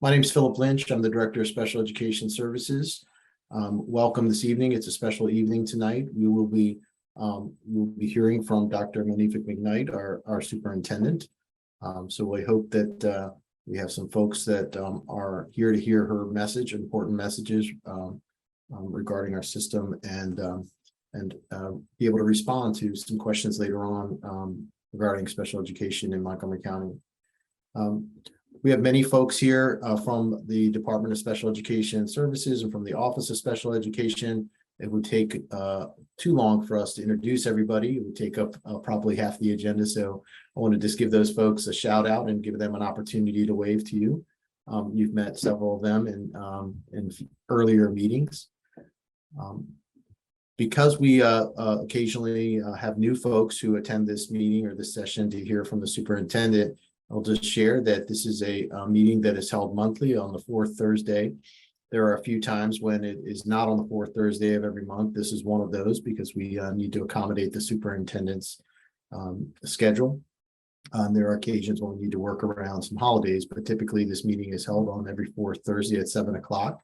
My name is Philip Lynch. I'm the Director of Special Education Services. Welcome this evening. It's a special evening tonight. We'll be hearing from Dr. Monifa McKnight, our superintendent. So we hope that we have some folks that are here to hear her message, important messages regarding our system, and be able to respond to some questions later on regarding special education in Montgomery County. We have many folks here from the Department of Special Education Services and from the Office of Special Education. It would take too long for us to introduce everybody. It would take up probably half the agenda. So I want to just give those folks a shout out and give them an opportunity to wave to you. You've met several of them in earlier meetings. Because we occasionally have new folks who attend this meeting or this session to hear from the superintendent, I'll just share that this is a meeting that is held monthly on the fourth Thursday. There are a few times when it is not on the fourth Thursday of every month. This is one of those because we need to accommodate the superintendent's schedule. There are occasions when we need to work around some holidays, but typically this meeting is held on every fourth Thursday at 7 o'clock.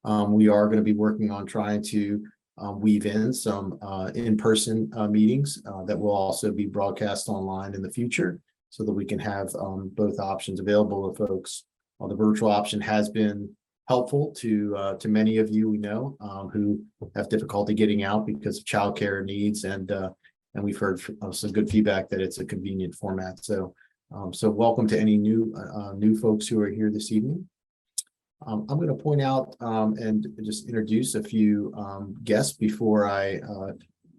We are going to be working on trying to weave in some in-person meetings that will also be broadcast online in the future, so that we can have both options available to folks. The virtual option has been helpful to many of you we know who have difficulty getting out because of childcare needs, and we've heard some good feedback that it's a convenient format. So welcome to any new folks who are here this evening. I'm going to point out and just introduce a few guests before I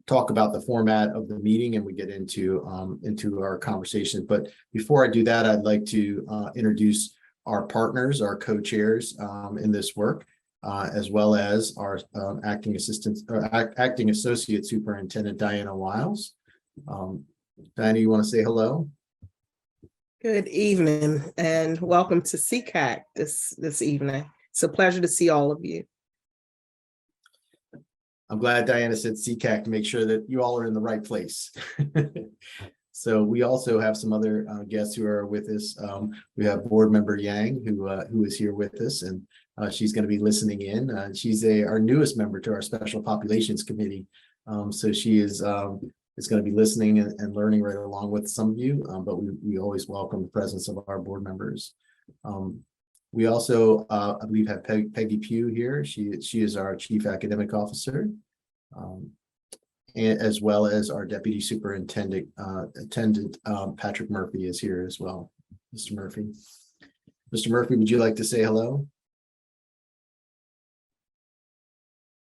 talk about the format of the meeting and we get into our conversation. But before I do that, I'd like to introduce our partners, our co-chairs in this work, as well as our acting associate superintendent, Diana Wiles. Diana, you want to say hello? Good evening and welcome to SECAC this evening. It's a pleasure to see all of you. I'm glad Diana said SECAC to make sure that you all are in the right place. So we also have some other guests who are with us. We have board member Yang, who is here with us, and she's going to be listening in. She's our newest member to our Special Populations Committee. So she is going to be listening and learning right along with some of you, but we always welcome the presence of our board members. We also, I believe, have Peggy Pugh here. She is our Chief Academic Officer, and as well as our Deputy Superintendent, Patrick Murphy is here as well. Mr. Murphy. Mr. Murphy, would you like to say hello?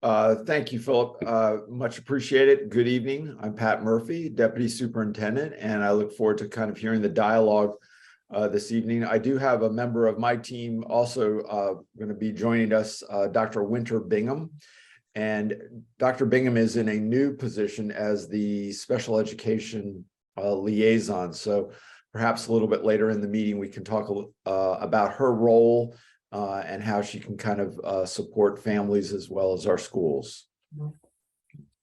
Thank you, Philip. Much appreciated. Good evening. I'm Pat Murphy, Deputy Superintendent, and I look forward to kind of hearing the dialogue this evening. I do have a member of my team also going to be joining us, Dr. Winter Bingham. And Dr. Bingham is in a new position as the special education liaison. So perhaps a little bit later in the meeting, we can talk about her role and how she can kind of support families as well as our schools.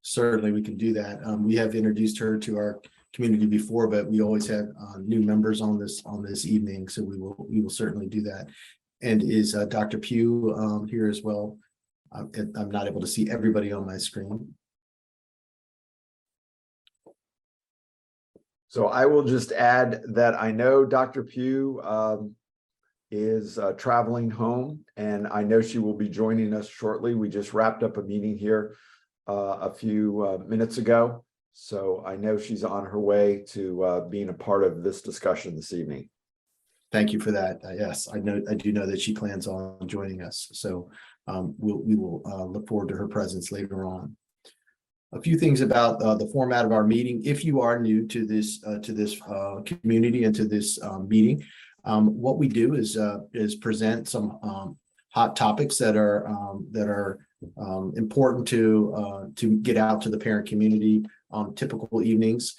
Certainly, we can do that. We have introduced her to our community before, but we always have new members on this evening, so we will certainly do that. And is Dr. Pugh here as well? I'm not able to see everybody on my screen. So I will just add that I know Dr. Pugh is traveling home, and I know she will be joining us shortly. We just wrapped up a meeting here a few minutes ago. So I know she's on her way to being a part of this discussion this evening. Thank you for that. Yes, I do know that she plans on joining us. So we will look forward to her presence later on. A few things about the format of our meeting. If you are new to this community and to this meeting, what we do is present some hot topics that are important to get out to the parent community on typical evenings.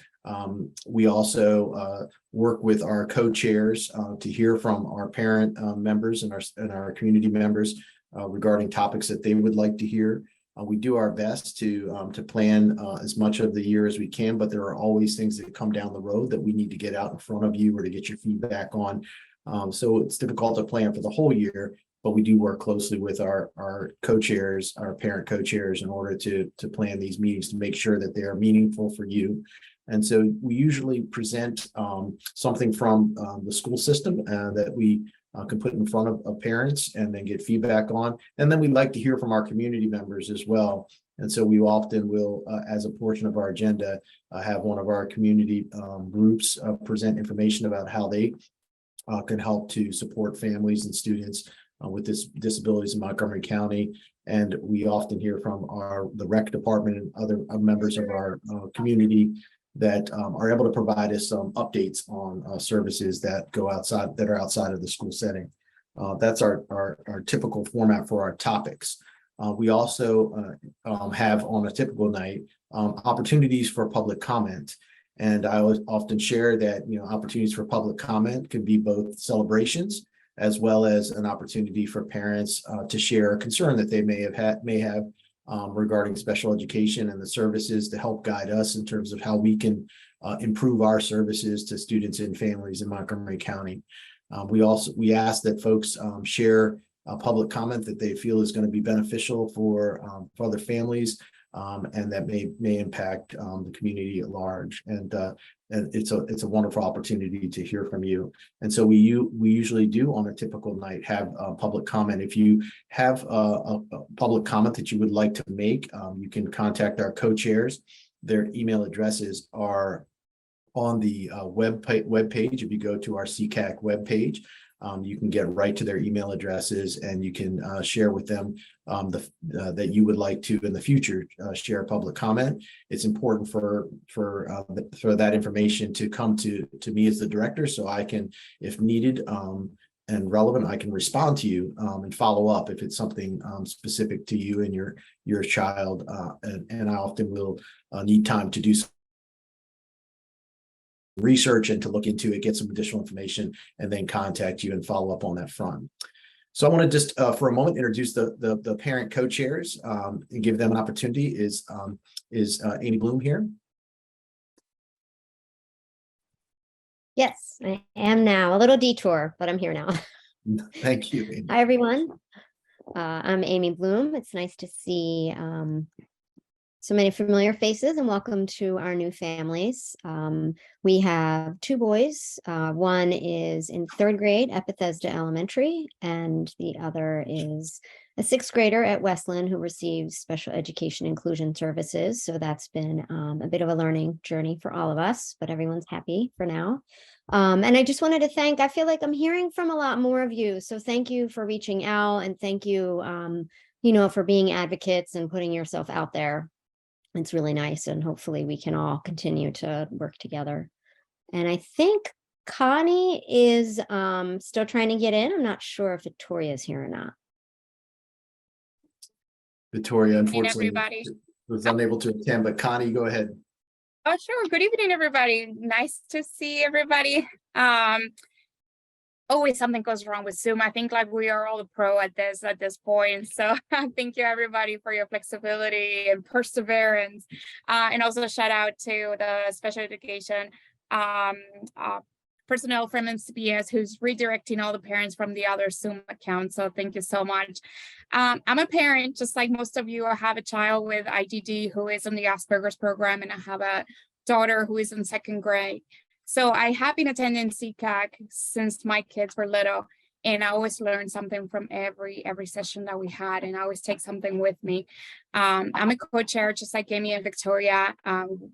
We also work with our co-chairs to hear from our parent members and our community members regarding topics that they would like to hear. We do our best to plan as much of the year as we can, but there are always things that come down the road that we need to get out in front of you or to get your feedback on So it's difficult to plan for the whole year, but we do work closely with our co-chairs, our parent co-chairs, in order to plan these meetings to make sure that they are meaningful for you. And so we usually present something from the school system that we can put in front of parents and then get feedback on. And then we'd like to hear from our community members as well. And so we often will, as a portion of our agenda, have one of our community groups present information about how they can help to support families and students with disabilities in Montgomery County. And we often hear from the rec department and other members of our community that are able to provide us some updates on services that are outside of the school setting. That's our typical format for our topics. We also have on a typical night opportunities for public comment. And I always often share that opportunities for public comment can be both celebrations as well as an opportunity for parents to share a concern that they may have regarding special education and the services to help guide us in terms of how we can improve our services to students and families in Montgomery County. We ask that folks share a public comment that they feel is going to be beneficial for other families and that may impact the community at large. And it's a wonderful opportunity to hear from you. And so we usually do on a typical night have public comment. If you have a public comment that you would like to make, you can contact our co-chairs. Their email addresses are on the web page. If you go to our SECAC webpage, you can get right to their email addresses, and you can share with them that you would like to in the future share public comment. It's important for that information to come to me as the director, so I can, if needed and relevant, I can respond to you and follow up if it's something specific to you and your child. And I often will need time to do some research and to look into it, get some additional information, and then contact you and follow up on that front. So I want to just for a moment introduce the parent co-chairs and give them an opportunity. Is Amy Bloom here? Yes, I am now. A little detour, but I'm here now. Thank you, Amy. Hi, everyone. I'm Amy Bloom. It's nice to see so many familiar faces, and welcome to our new families. We have two boys. One is in third grade at Bethesda Elementary, and the other is a sixth grader at Westland who receives special education inclusion services. So that's been a bit of a learning journey for all of us, but everyone's happy for now. And I just wanted to thank, I feel like I'm hearing from a lot more of you. So thank you for reaching out, and thank you, for being advocates and putting yourself out there. It's really nice, and hopefully we can all continue to work together. And I think Connie is still trying to get in. I'm not sure if Victoria is here or not. Victoria, unfortunately, everybody was unable to attend, but Connie, go ahead. Oh, sure. Good evening, everybody. Nice to see everybody. Always something goes wrong with Zoom. I think like we are all a pro at this point. So thank you everybody for your flexibility and perseverance. And also a shout out to the special education personnel from MCPS who's redirecting all the parents from the other Zoom accounts. So thank you so much. I'm a parent, just like most of you. I have a child with IDD who is in the Asperger's program, and I have a daughter who is in second grade. So I have been attending SECAC since my kids were little, and I always learn something from every session that we had, and I always take something with me. I'm a co-chair, just like Amy and Victoria.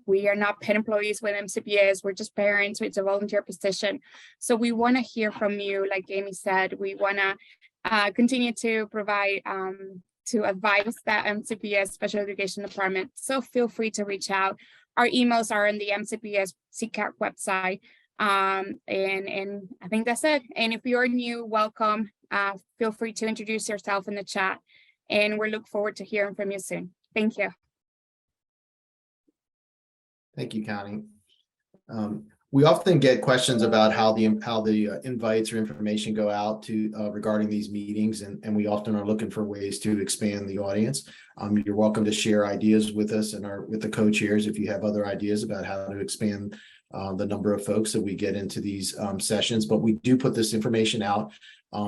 We are not paid employees with MCPS. We're just parents. It's a volunteer position. So we want to hear from you. Like Amy said, we want to continue to provide to advise that MCPS Special Education Department. So feel free to reach out. Our emails are in the MCPS SECAC website. And I think that's it. And if you're new, welcome. Feel free to introduce yourself in the chat. And we look forward to hearing from you soon. Thank you. Thank you, Connie. We often get questions about how the invites or information go out to regarding these meetings, and we often are looking for ways to expand the audience. You're welcome to share ideas with us and with the co-chairs if you have other ideas about how to expand the number of folks that we get into these sessions, but we do put this information out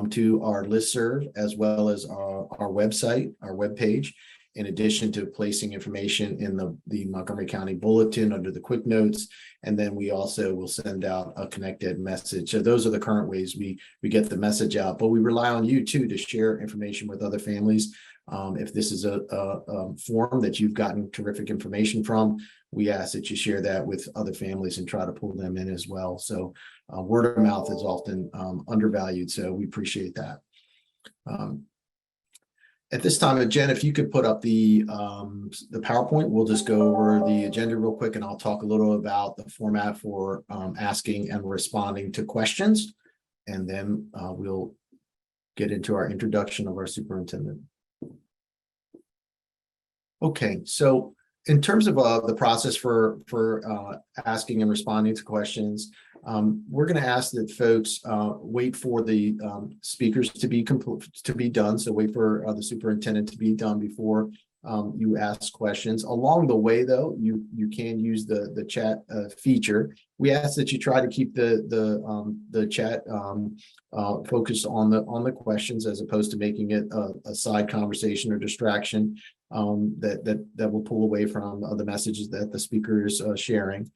to our listserv as well as our website, our webpage, in addition to placing information in the Montgomery County Bulletin under the quick notes. And then we also will send out a connected message. So those are the current ways we get the message out, but we rely on you too to share information with other families. If this is a forum that you've gotten terrific information from, we ask that you share that with other families and try to pull them in as well. So word of mouth is often undervalued, so we appreciate that. At this time, Jen, if you could put up the PowerPoint, we'll just go over the agenda real quick, and I'll talk a little about the format for asking and responding to questions, and then we'll get into our introduction of our superintendent. Okay, so in terms of the process for asking and responding to questions, we're going to ask that folks wait for the speakers to be done. So wait for the superintendent to be done before you ask questions. Along the way, though, you can use the chat feature. We ask that you try to keep the chat focused on the questions as opposed to making it a side conversation or distraction that will pull away from the messages that the speaker is sharing.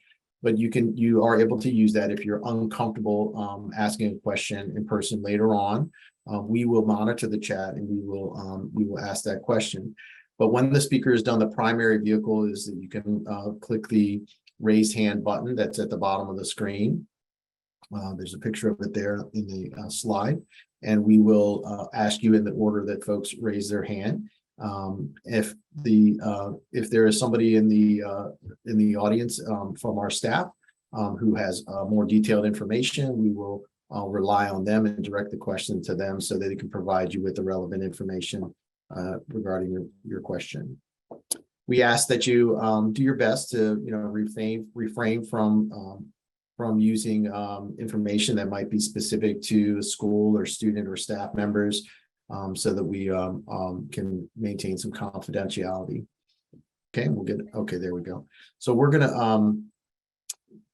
But you are able to use that if you're uncomfortable asking a question in person later on. We will monitor the chat and we will ask that question. But when the speaker is done, the primary vehicle is that you can click the raise hand button that's at the bottom of the screen. There's a picture of it there in the slide, and we will ask you in the order that folks raise their hand. If there is somebody in the audience from our staff who has more detailed information, we will rely on them and direct the question to them so that they can provide you with the relevant information regarding your question. We ask that you do your best to refrain from using information that might be specific to a school or student or staff members, so that we can maintain some confidentiality. Okay, there we go. So we're gonna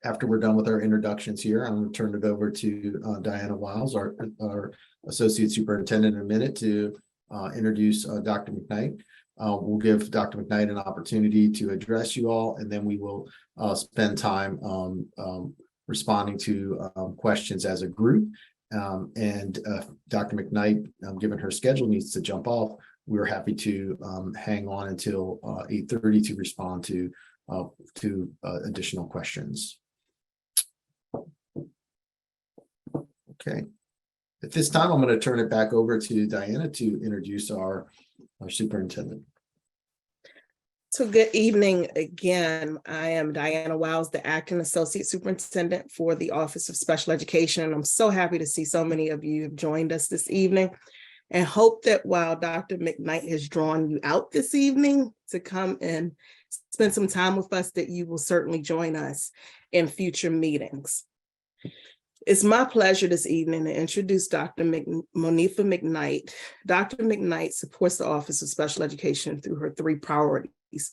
after we're done with our introductions here, I'm going to turn it over to Diana Wiles, our Associate Superintendent, in a minute to introduce Dr. McKnight. We'll give Dr. McKnight an opportunity to address you all, and then we will spend time responding to questions as a group. And Dr. McKnight, given her schedule, needs to jump off. We're happy to hang on until 8:30 to respond to additional questions. Okay. At this time, I'm going to turn it back over to Diana to introduce our superintendent. So good evening again. I am Diana Wiles, the Acting Associate Superintendent for the Office of Special Education. And I'm so happy to see so many of you have joined us this evening, and hope that while Dr. McKnight has drawn you out this evening to come and spend some time with us, that you will certainly join us in future meetings. It's my pleasure this evening to introduce Dr. Monifa McKnight. Dr. McKnight supports the Office of Special Education through her 3 priorities: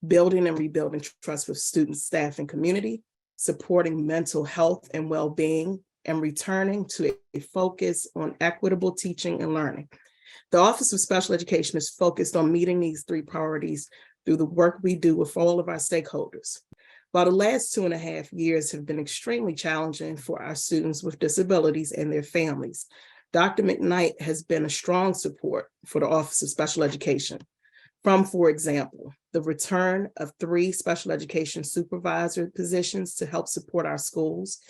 building and rebuilding trust with students, staff, and community, supporting mental health and well-being, and returning to a focus on equitable teaching and learning. The Office of Special Education is focused on meeting these 3 priorities through the work we do with all of our stakeholders. While the last 2.5 years have been extremely challenging for our students with disabilities and their families, Dr. McKnight has been a strong support for the Office of Special Education. From, for example, the return of 3 special education supervisor positions to help support our schools,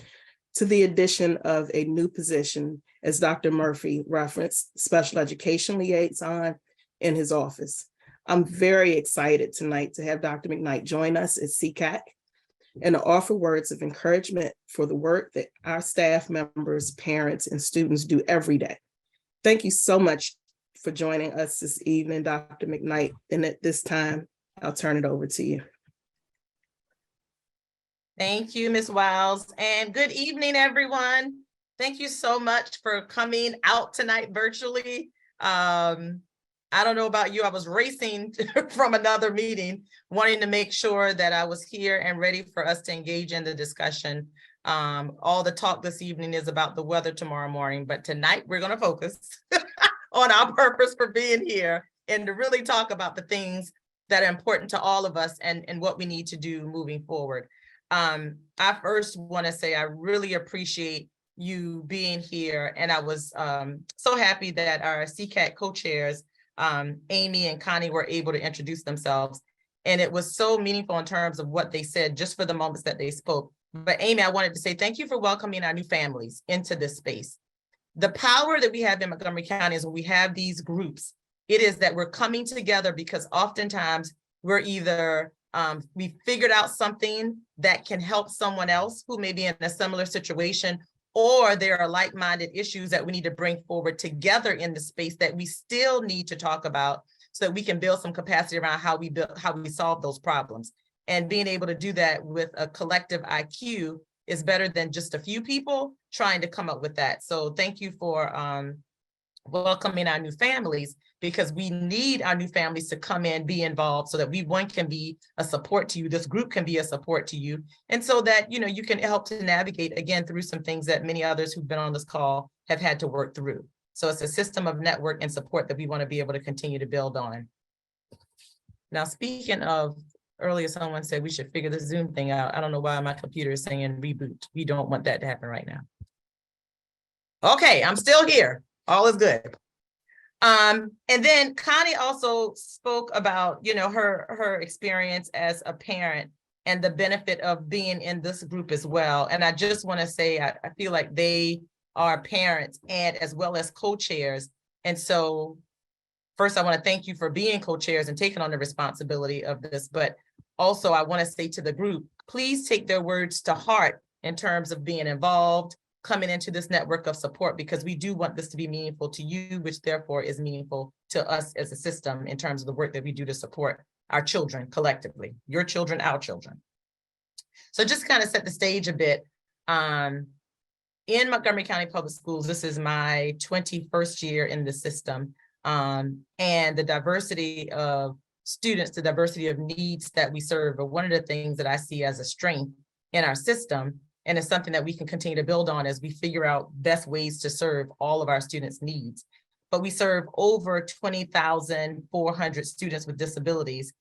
to the addition of a new position, as Dr. Murphy referenced, special education liaison in his office. I'm very excited tonight to have Dr. McKnight join us at SECAC and to offer words of encouragement for the work that our staff members, parents, and students do every day. Thank you so much for joining us this evening, Dr. McKnight. And at this time, I'll turn it over to you. Thank you, Ms. Wiles, and good evening, everyone. Thank you so much for coming out tonight virtually. I don't know about you, I was racing from another meeting, wanting to make sure that I was here and ready for us to engage in the discussion. All the talk this evening is about the weather tomorrow morning, but tonight we're going to focus on our purpose for being here and to really talk about the things that are important to all of us and what we need to do moving forward. I first want to say I really appreciate you being here, and I was so happy that our SECAC co-chairs, Amy and Connie, were able to introduce themselves. And it was so meaningful in terms of what they said, just for the moments that they spoke. But Amy, I wanted to say thank you for welcoming our new families into this space. The power that we have in Montgomery County is when we have these groups, it is that we're coming together because oftentimes we're either, we figured out something that can help someone else who may be in a similar situation, or there are like-minded issues that we need to bring forward together in the space that we still need to talk about so that we can build some capacity around how we solve those problems. And being able to do that with a collective IQ is better than just a few people trying to come up with that. So thank you for welcoming our new families, because we need our new families to come in, be involved, so that one can be a support to you, this group can be a support to you, and so that you can help to navigate again through some things that many others who've been on this call have had to work through. So it's a system of network and support that we want to be able to continue to build on. Now, speaking of, earlier someone said we should figure the Zoom thing out. I don't know why my computer is saying reboot. We don't want that to happen right now. Okay, I'm still here. All is good. And then Connie also spoke about, her experience as a parent and the benefit of being in this group as well. And I just want to say, I feel like they are parents and as well as co-chairs. And so first, I want to thank you for being co-chairs and taking on the responsibility of this. But also, I want to say to the group, please take their words to heart in terms of being involved, coming into this network of support, because we do want this to be meaningful to you, which therefore is meaningful to us as a system in terms of the work that we do to support our children collectively, your children, our children. So just kind of set the stage a bit. In Montgomery County Public Schools, this is my 21st year in the system. And the diversity of students, the diversity of needs that we serve are one of the things that I see as a strength in our system. And it's something that we can continue to build on as we figure out best ways to serve all of our students' needs. But we serve over 20,400 students with disabilities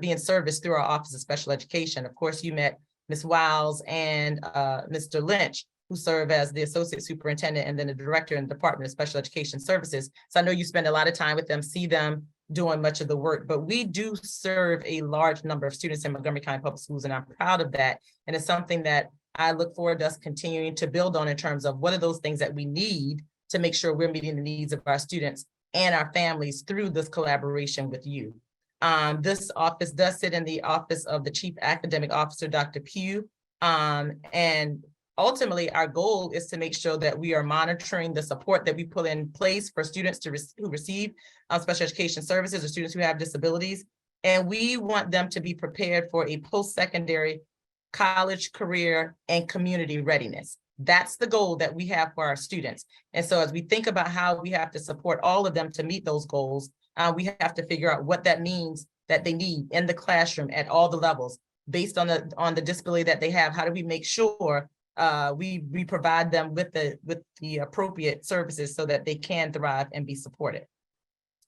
being serviced through our Office of Special Education. Of course, you met Ms. Wiles and Mr. Lynch, who serve as the Associate Superintendent and then the Director in the Department of Special Education Services. So I know you spend a lot of time with them, see them doing much of the work, but we do serve a large number of students in Montgomery County Public Schools, and I'm proud of that. And it's something that I look forward to us continuing to build on in terms of what are those things that we need to make sure we're meeting the needs of our students and our families through this collaboration with you. This office does sit in the office of the Chief Academic Officer, Dr. Pugh, and ultimately, our goal is to make sure that we are monitoring the support that we put in place for students who receive special education services, or students who have disabilities. And we want them to be prepared for a post-secondary college, career, and community readiness. That's the goal that we have for our students. And so as we think about how we have to support all of them to meet those goals, we have to figure out what that means that they need in the classroom at all the levels, based on the disability that they have. How do we make sure we provide them with the appropriate services so that they can thrive and be supported?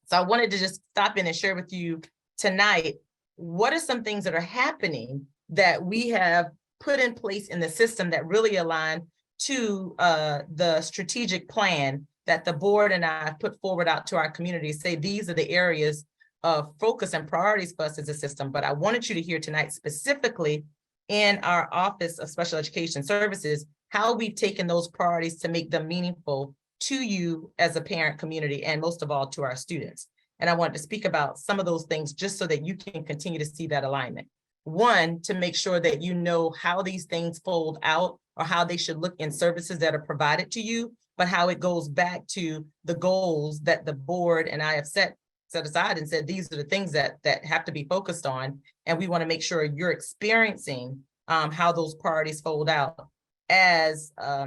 So I wanted to just stop in and share with you tonight, what are some things that are happening that we have put in place in the system that really align to the strategic plan that the board and I put forward out to our community, say these are the areas of focus and priorities for us as a system. But I wanted you to hear tonight specifically in our Office of Special Education Services, how we've taken those priorities to make them meaningful to you as a parent community, and most of all to our students. And I wanted to speak about some of those things just so that you can continue to see that alignment. One, to make sure that you know how these things fold out or how they should look in services that are provided to you, but how it goes back to the goals that the board and I have set aside and said, these are the things that have to be focused on. And we want to make sure you're experiencing how those priorities fold out as a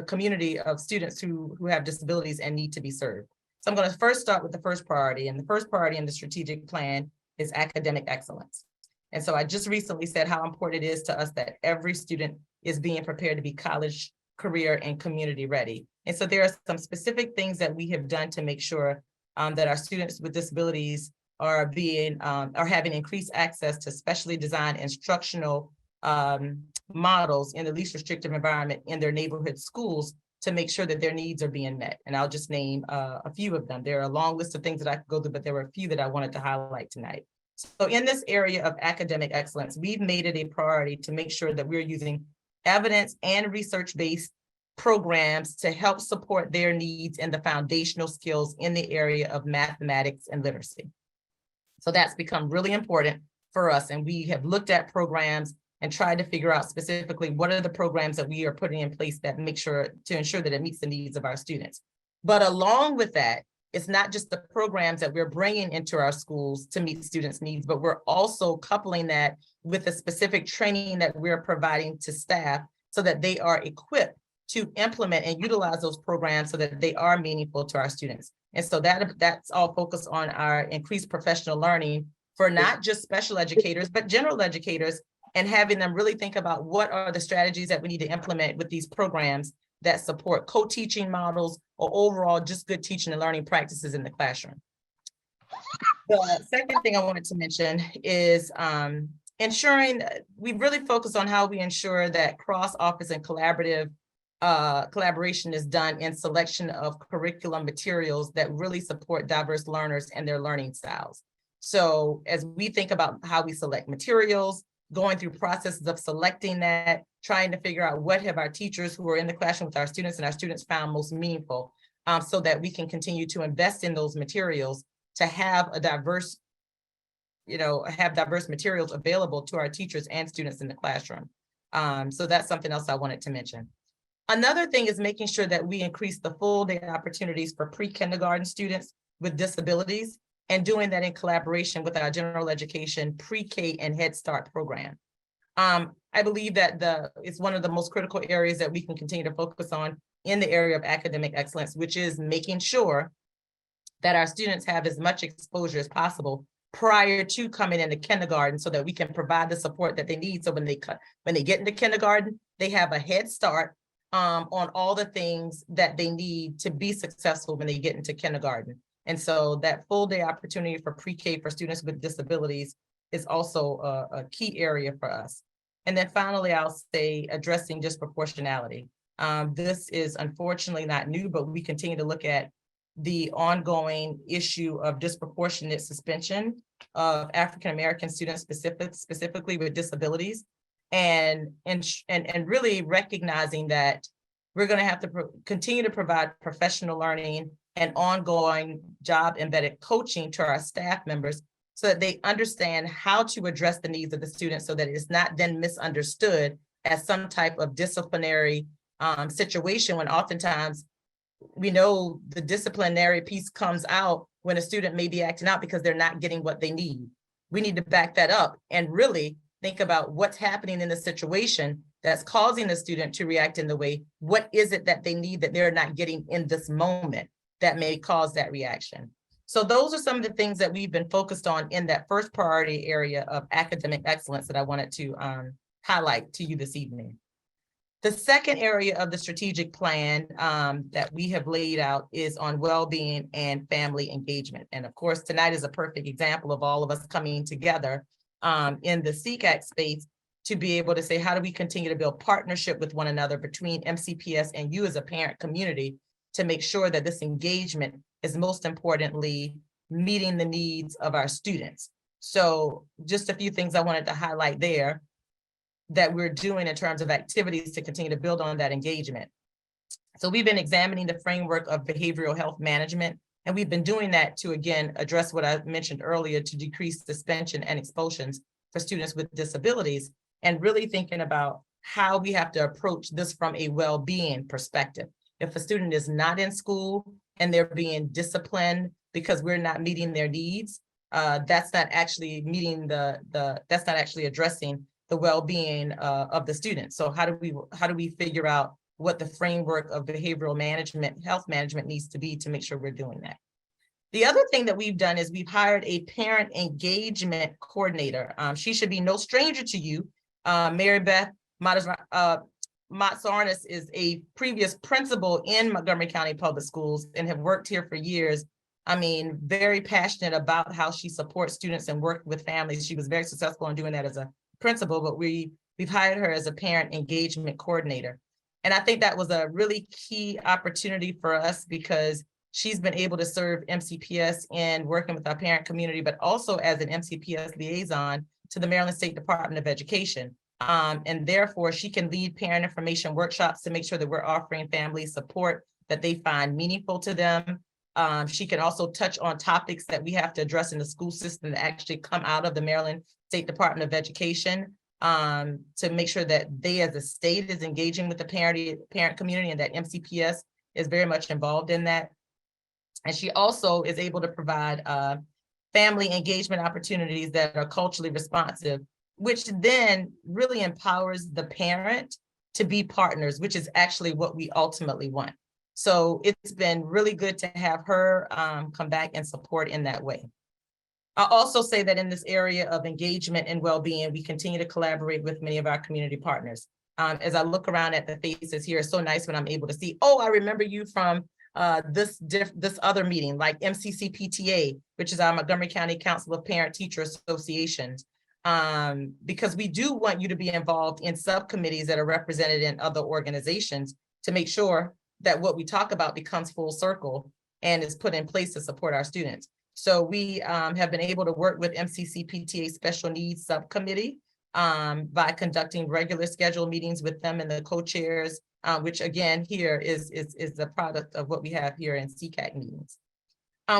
community of students who have disabilities and need to be served. So I'm going to first start with the first priority, and the first priority in the strategic plan is academic excellence. And so I just recently said how important it is to us that every student is being prepared to be college, career, and community ready. And so there are some specific things that we have done to make sure that our students with disabilities are having increased access to specially designed instructional models in the least restrictive environment in their neighborhood schools to make sure that their needs are being met. And I'll just name a few of them. There are a long list of things that I could go through, but there were a few that I wanted to highlight tonight. So in this area of academic excellence, we've made it a priority to make sure that we're using evidence and research-based programs to help support their needs and the foundational skills in the area of mathematics and literacy. So that's become really important for us. And we have looked at programs and tried to figure out specifically what are the programs that we are putting in place that ensure that it meets the needs of our students. But along with that, it's not just the programs that we're bringing into our schools to meet students' needs, but we're also coupling that with the specific training that we're providing to staff so that they are equipped to implement and utilize those programs so that they are meaningful to our students. And so that's all focused on our increased professional learning for not just special educators, but general educators, and having them really think about what are the strategies that we need to implement with these programs that support co-teaching models or overall just good teaching and learning practices in the classroom. The second thing I wanted to mention is ensuring we really focus on how we ensure that cross-office and collaboration is done in selection of curriculum materials that really support diverse learners and their learning styles. So as we think about how we select materials, going through processes of selecting that, trying to figure out what have our teachers who are in the classroom with our students and our students found most meaningful, so that we can continue to invest in those materials to have a diverse, diverse materials available to our teachers and students in the classroom. So that's something else I wanted to mention. Another thing is making sure that we increase the full day opportunities for pre-kindergarten students with disabilities, and doing that in collaboration with our general education, pre-K and Head Start program. I believe that it's one of the most critical areas that we can continue to focus on in the area of academic excellence, which is making sure that our students have as much exposure as possible prior to coming into kindergarten so that we can provide the support that they need. So when they get into kindergarten, they have a head start on all the things that they need to be successful when they get into kindergarten. And so that full day opportunity for pre-K for students with disabilities is also a key area for us. And then finally, I'll say addressing disproportionality. This is unfortunately not new, but we continue to look at the ongoing issue of disproportionate suspension of African-American students specifically with disabilities, and really recognizing that we're going to have to continue to provide professional learning and ongoing job embedded coaching to our staff members so that they understand how to address the needs of the students so that it's not then misunderstood as some type of disciplinary situation, when oftentimes we know the disciplinary piece comes out when a student may be acting out because they're not getting what they need. We need to back that up and really think about what's happening in the situation that's causing the student to react in the way. What is it that they need that they're not getting in this moment that may cause that reaction? So those are some of the things that we've been focused on in that first priority area of academic excellence that I wanted to highlight to you this evening. The second area of the strategic plan that we have laid out is on well-being and family engagement. And of course, tonight is a perfect example of all of us coming together in the SECAC space to be able to say, how do we continue to build partnership with one another between MCPS and you as a parent community to make sure that this engagement is most importantly meeting the needs of our students. So just a few things I wanted to highlight there that we're doing in terms of activities to continue to build on that engagement. So we've been examining the framework of behavioral health management, and we've been doing that to, again, address what I mentioned earlier, to decrease suspension and expulsions for students with disabilities, and really thinking about how we have to approach this from a well-being perspective. If a student is not in school and they're being disciplined because we're not meeting their needs, that's not actually meeting that's not actually addressing the well-being of the student. So how do we figure out what the framework of behavioral management, health management needs to be to make sure we're doing that? The other thing that we've done is we've hired a parent engagement coordinator. She should be no stranger to you. Mary Beth Matsarnis is a previous principal in Montgomery County Public Schools and have worked here for years. I mean, very passionate about how she supports students and work with families. She was very successful in doing that as a principal, but we've hired her as a parent engagement coordinator. And I think that was a really key opportunity for us because she's been able to serve MCPS in working with our parent community, but also as an MCPS liaison to the Maryland State Department of Education. And therefore, she can lead parent information workshops to make sure that we're offering families support that they find meaningful to them. She can also touch on topics that we have to address in the school system that actually come out of the Maryland State Department of Education to make sure that they as a state is engaging with the parent community and that MCPS is very much involved in that. And she also is able to provide family engagement opportunities that are culturally responsive, which then really empowers the parent to be partners, which is actually what we ultimately want. So it's been really good to have her come back and support in that way. I'll also say that in this area of engagement and well-being, we continue to collaborate with many of our community partners. As I look around at the faces here, it's so nice when I'm able to see, oh, I remember you from this other meeting, like MCCPTA, which is our Montgomery County Council of Parent Teacher Associations, because we do want you to be involved in subcommittees that are represented in other organizations to make sure that what we talk about becomes full circle and is put in place to support our students. So we have been able to work with MCCPTA Special Needs Subcommittee by conducting regular scheduled meetings with them and the co-chairs, which again here is the product of what we have here in SECAC meetings.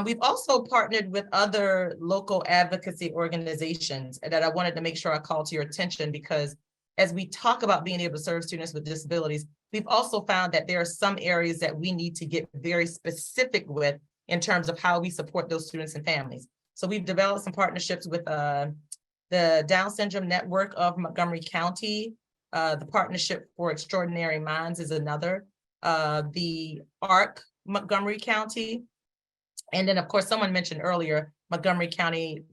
We've also partnered with other local advocacy organizations that I wanted to make sure I call to your attention, because as we talk about being able to serve students with disabilities, we've also found that there are some areas that we need to get very specific with in terms of how we support those students and families. So we've developed some partnerships with the Down Syndrome Network of Montgomery County. The Partnership for Extraordinary Minds is another. The ARC Montgomery County. And then, of course, someone mentioned earlier, Montgomery County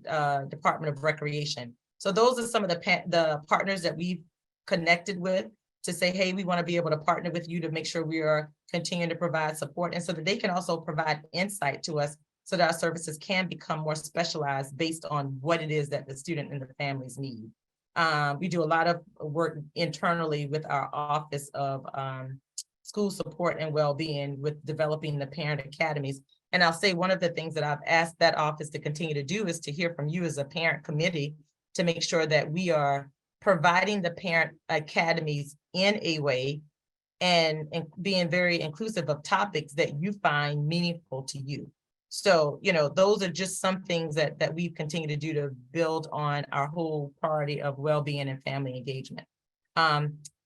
Department of Recreation. So those are some of the partners that we've connected with to say, hey, we want to be able to partner with you to make sure we are continuing to provide support, and so that they can also provide insight to us so that our services can become more specialized based on what it is that the student and the families need. We do a lot of work internally with our Office of School Support and Wellbeing with developing the parent academies. And I'll say one of the things that I've asked that office to continue to do is to hear from you as a parent committee to make sure that we are providing the parent academies in a way and being very inclusive of topics that you find meaningful to you. So, you know, those are just some things that we've continued to do to build on our whole priority of well-being and family engagement.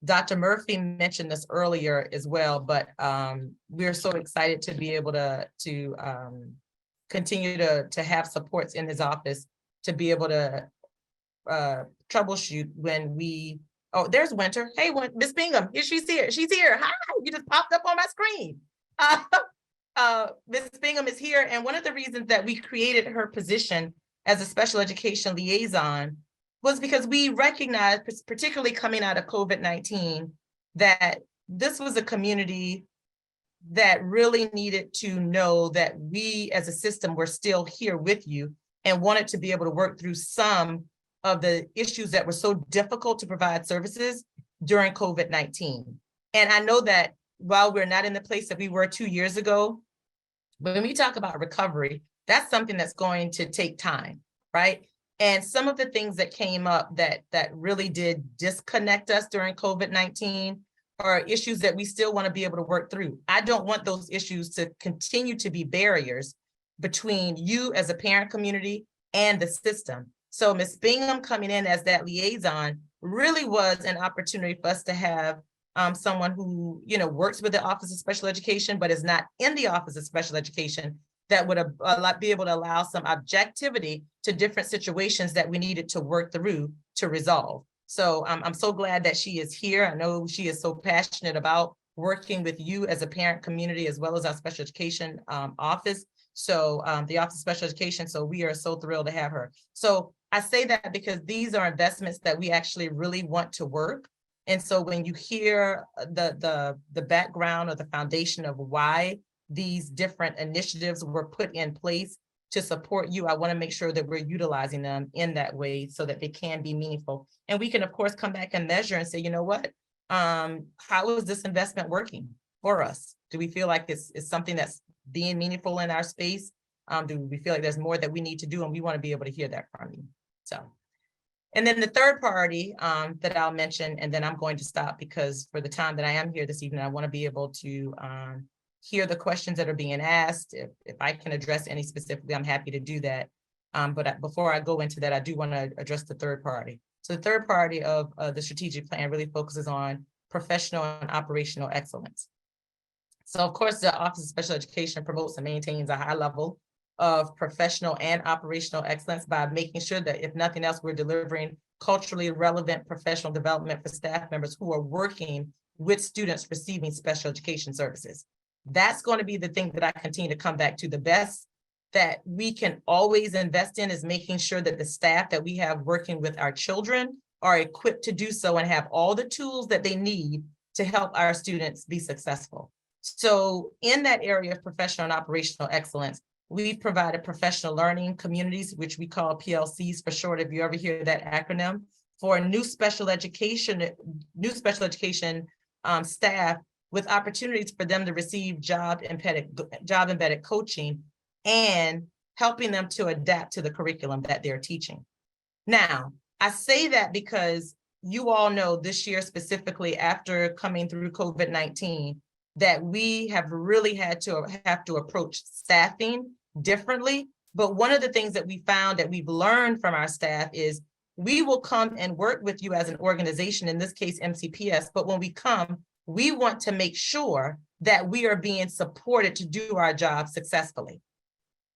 Dr. Murphy mentioned this earlier as well, but we're so excited to be able to continue to have supports in his office to be able to troubleshoot when we, oh, there's Winter. Hey, Miss Bingham, she's here. She's here. Hi, you just popped up on my screen. Ms. Bingham is here, and one of the reasons that we created her position as a special education liaison was because we recognized, particularly coming out of COVID-19, that this was a community that really needed to know that we as a system were still here with you and wanted to be able to work through some of the issues that were so difficult to provide services during COVID-19. And I know that while we're not in the place that we were 2 years ago, but when we talk about recovery, that's something that's going to take time, right? And some of the things that came up that really did disconnect us during COVID-19 are issues that we still want to be able to work through. I don't want those issues to continue to be barriers between you as a parent community and the system. So Ms. Bingham coming in as that liaison really was an opportunity for us to have someone who, you know, works with the Office of Special Education, but is not in the Office of Special Education, that would be able to allow some objectivity to different situations that we needed to work through to resolve. So I'm so glad that she is here. I know she is so passionate about working with you as a parent community, as well as our special education office, So the Office of Special Education, so we are so thrilled to have her. So I say that because these are investments that we actually really want to work. And so when you hear the background or the foundation of why these different initiatives were put in place to support you, I want to make sure that we're utilizing them in that way so that they can be meaningful. And we can, of course, come back and measure and say, you know what, how is this investment working for us? Do we feel like it's something that's being meaningful in our space? Do we feel like there's more that we need to do? And we want to be able to hear that from you. So, and then the third priority that I'll mention, and then I'm going to stop because for the time that I am here this evening, I want to be able to hear the questions that are being asked. If I can address any specifically, I'm happy to do that. But before I go into that, I do want to address the third priority. So the third priority of the strategic plan really focuses on professional and operational excellence. So of course, the Office of Special Education promotes and maintains a high level of professional and operational excellence by making sure that if nothing else, we're delivering culturally relevant professional development for staff members who are working with students receiving special education services. That's going to be the thing that I continue to come back to. The best that we can always invest in is making sure that the staff that we have working with our children are equipped to do so and have all the tools that they need to help our students be successful. So in that area of professional and operational excellence, we've provided professional learning communities, which we call PLCs for short, if you ever hear that acronym, for new special education staff with opportunities for them to receive job-embedded coaching and helping them to adapt to the curriculum that they're teaching. Now, I say that because you all know this year, specifically after coming through COVID-19, that we have really had to approach staffing differently. But one of the things that we found that we've learned from our staff is we will come and work with you as an organization, in this case, MCPS, but when we come, we want to make sure that we are being supported to do our job successfully.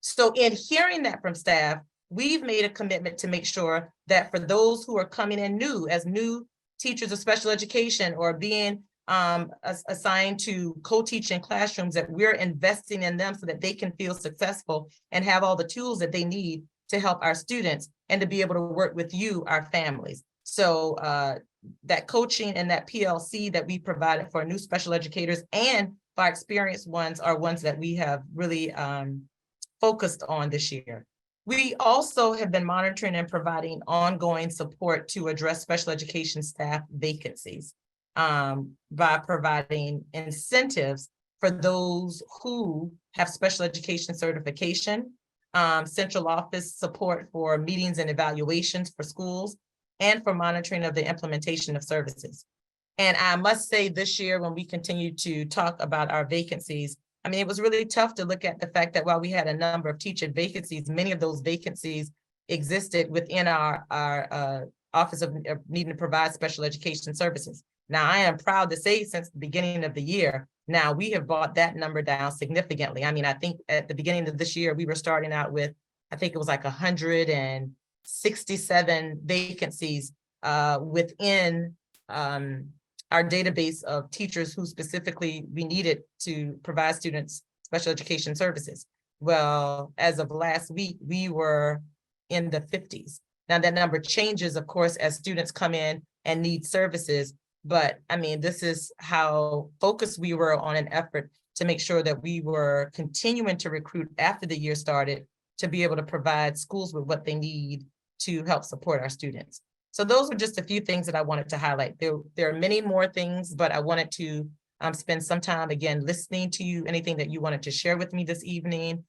So in hearing that from staff, we've made a commitment to make sure that for those who are coming in new, as new teachers of special education or being assigned to co-teach in classrooms, that we're investing in them so that they can feel successful and have all the tools that they need to help our students and to be able to work with you, our families. So that coaching and that PLC that we provided for new special educators and for experienced ones are ones that we have really focused on this year. We also have been monitoring and providing ongoing support to address special education staff vacancies by providing incentives for those who have special education certification, central office support for meetings and evaluations for schools, and for monitoring of the implementation of services. And I must say this year, when we continue to talk about our vacancies, I mean, it was really tough to look at the fact that while we had a number of teacher vacancies, many of those vacancies existed within our Office of Needing to Provide Special Education Services. Now, I am proud to say since the beginning of the year, now we have brought that number down significantly. I mean, I think at the beginning of this year, we were starting out with, I think it was like 167 vacancies within our database of teachers who specifically we needed to provide students special education services. Well, as of last week, we were in the 50s. Now that number changes, of course, as students come in and need services. But I mean, this is how focused we were on an effort to make sure that we were continuing to recruit after the year started to be able to provide schools with what they need to help support our students. So those are just a few things that I wanted to highlight. There are many more things, but I wanted to spend some time again listening to you, anything that you wanted to share with me this evening,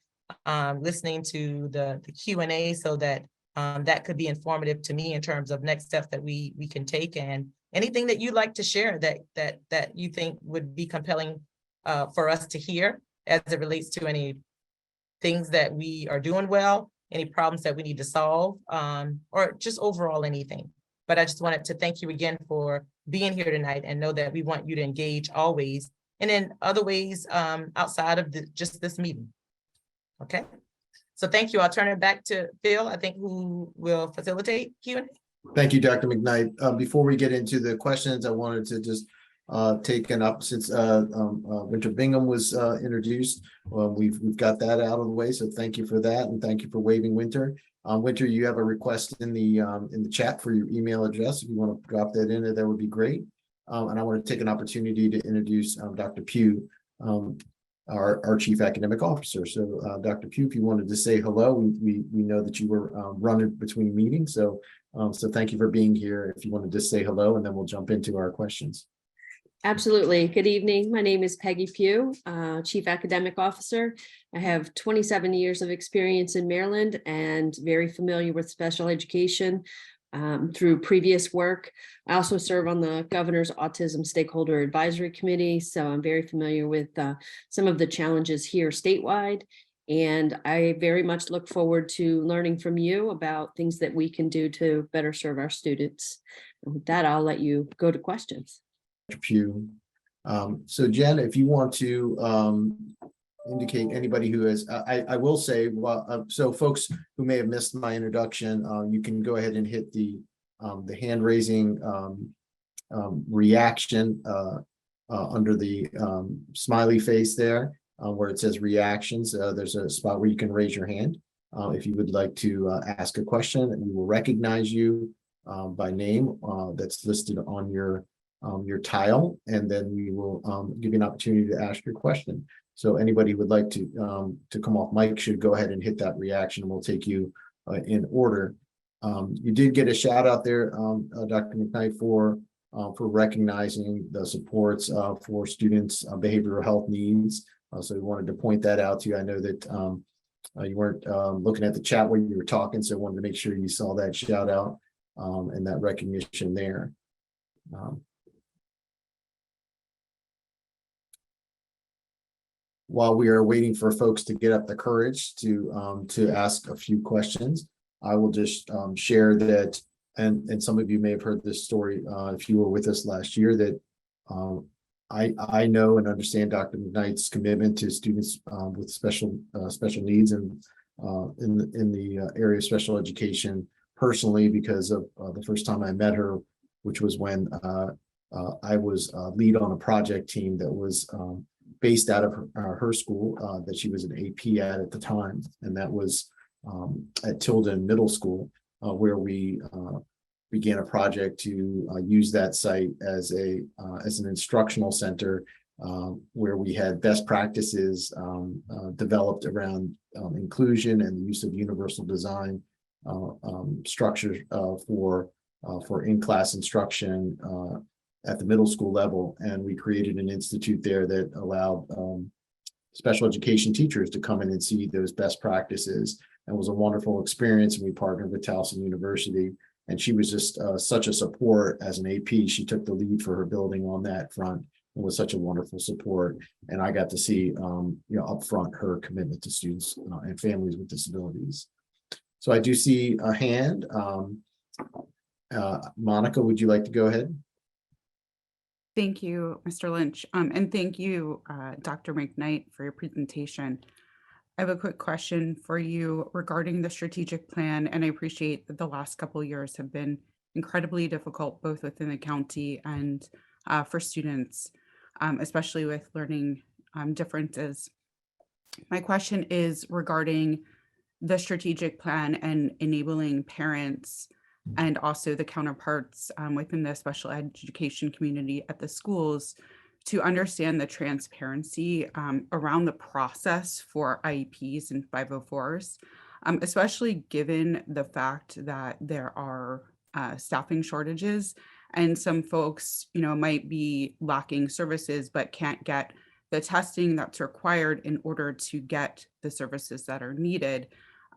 listening to the Q&A so that that could be informative to me in terms of next steps that we can take, and anything that you'd like to share that you think would be compelling for us to hear as it relates to any things that we are doing well, any problems that we need to solve, or just overall anything. But I just wanted to thank you again for being here tonight and know that we want you to engage always and in other ways outside of just this meeting. Okay, so thank you. I'll turn it back to Phil, I think, who will facilitate Q&A. Thank you, Dr. McKnight. Before we get into the questions, I wanted to just taken up since Winter Bingham was introduced. We've got that out of the way, so thank you for that, and thank you for waiving Winter. Winter, you have a request in the chat for your email address. If you want to drop that in there, that would be great. And I want to take an opportunity to introduce Dr. Pugh, our Chief Academic Officer. So Dr. Pugh, if you wanted to say hello, we know that you were running between meetings. So thank you for being here. If you wanted to say hello, and then we'll jump into our questions. Absolutely. Good evening. My name is Peggy Pugh, Chief Academic Officer. I have 27 years of experience in Maryland and very familiar with special education through previous work. I also serve on the Governor's Autism Stakeholder Advisory Committee, so I'm very familiar with some of the challenges here statewide. And I very much look forward to learning from you about things that we can do to better serve our students. And with that, I'll let you go to questions. Pugh. So Jen, if you want to indicate anybody who has, I will say, well, so folks who may have missed my introduction, you can go ahead and hit the hand raising reaction under the smiley face there, where it says reactions. There's a spot where you can raise your hand if you would like to ask a question, and we will recognize you by name that's listed on your tile, and then we will give you an opportunity to ask your question. So anybody who would like to come off mic should go ahead and hit that reaction, and we'll take you in order. You did get a shout out there, Dr. McKnight, for recognizing the supports for students' behavioral health needs. So we wanted to point that out to you. I know that you weren't looking at the chat when you were talking, so I wanted to make sure you saw that shout out and that recognition there. While we are waiting for folks to get up the courage to ask a few questions, I will just share that, and some of you may have heard this story if you were with us last year, that I know and understand Dr. McKnight's commitment to students with special needs and in the area of special education personally, because of the first time I met her, which was when I was lead on a project team that was based out of her school that she was an AP at the time, and that was at Tilden Middle School, where we began a project to use that site as an instructional center, where we had best practices developed around inclusion and the use of universal design structures for in-class instruction at the middle school level. And we created an institute there that allowed special education teachers to come in and see those best practices. And it was a wonderful experience. And we partnered with Towson University, and she was just such a support as an AP. She took the lead for her building on that front and was such a wonderful support. And I got to see, up front her commitment to students and families with disabilities. So I do see a hand. Monica, would you like to go ahead? Thank you, Mr. Lynch, and thank you, Dr. McKnight, for your presentation. I have a quick question for you regarding the strategic plan, and I appreciate that the last couple of years have been incredibly difficult, both within the county and for students, especially with learning differences. My question is regarding the strategic plan and enabling parents and also the counterparts within the special education community at the schools to understand the transparency around the process for IEPs and 504s, especially given the fact that there are staffing shortages, and some folks, might be lacking services but can't get the testing that's required in order to get the services that are needed.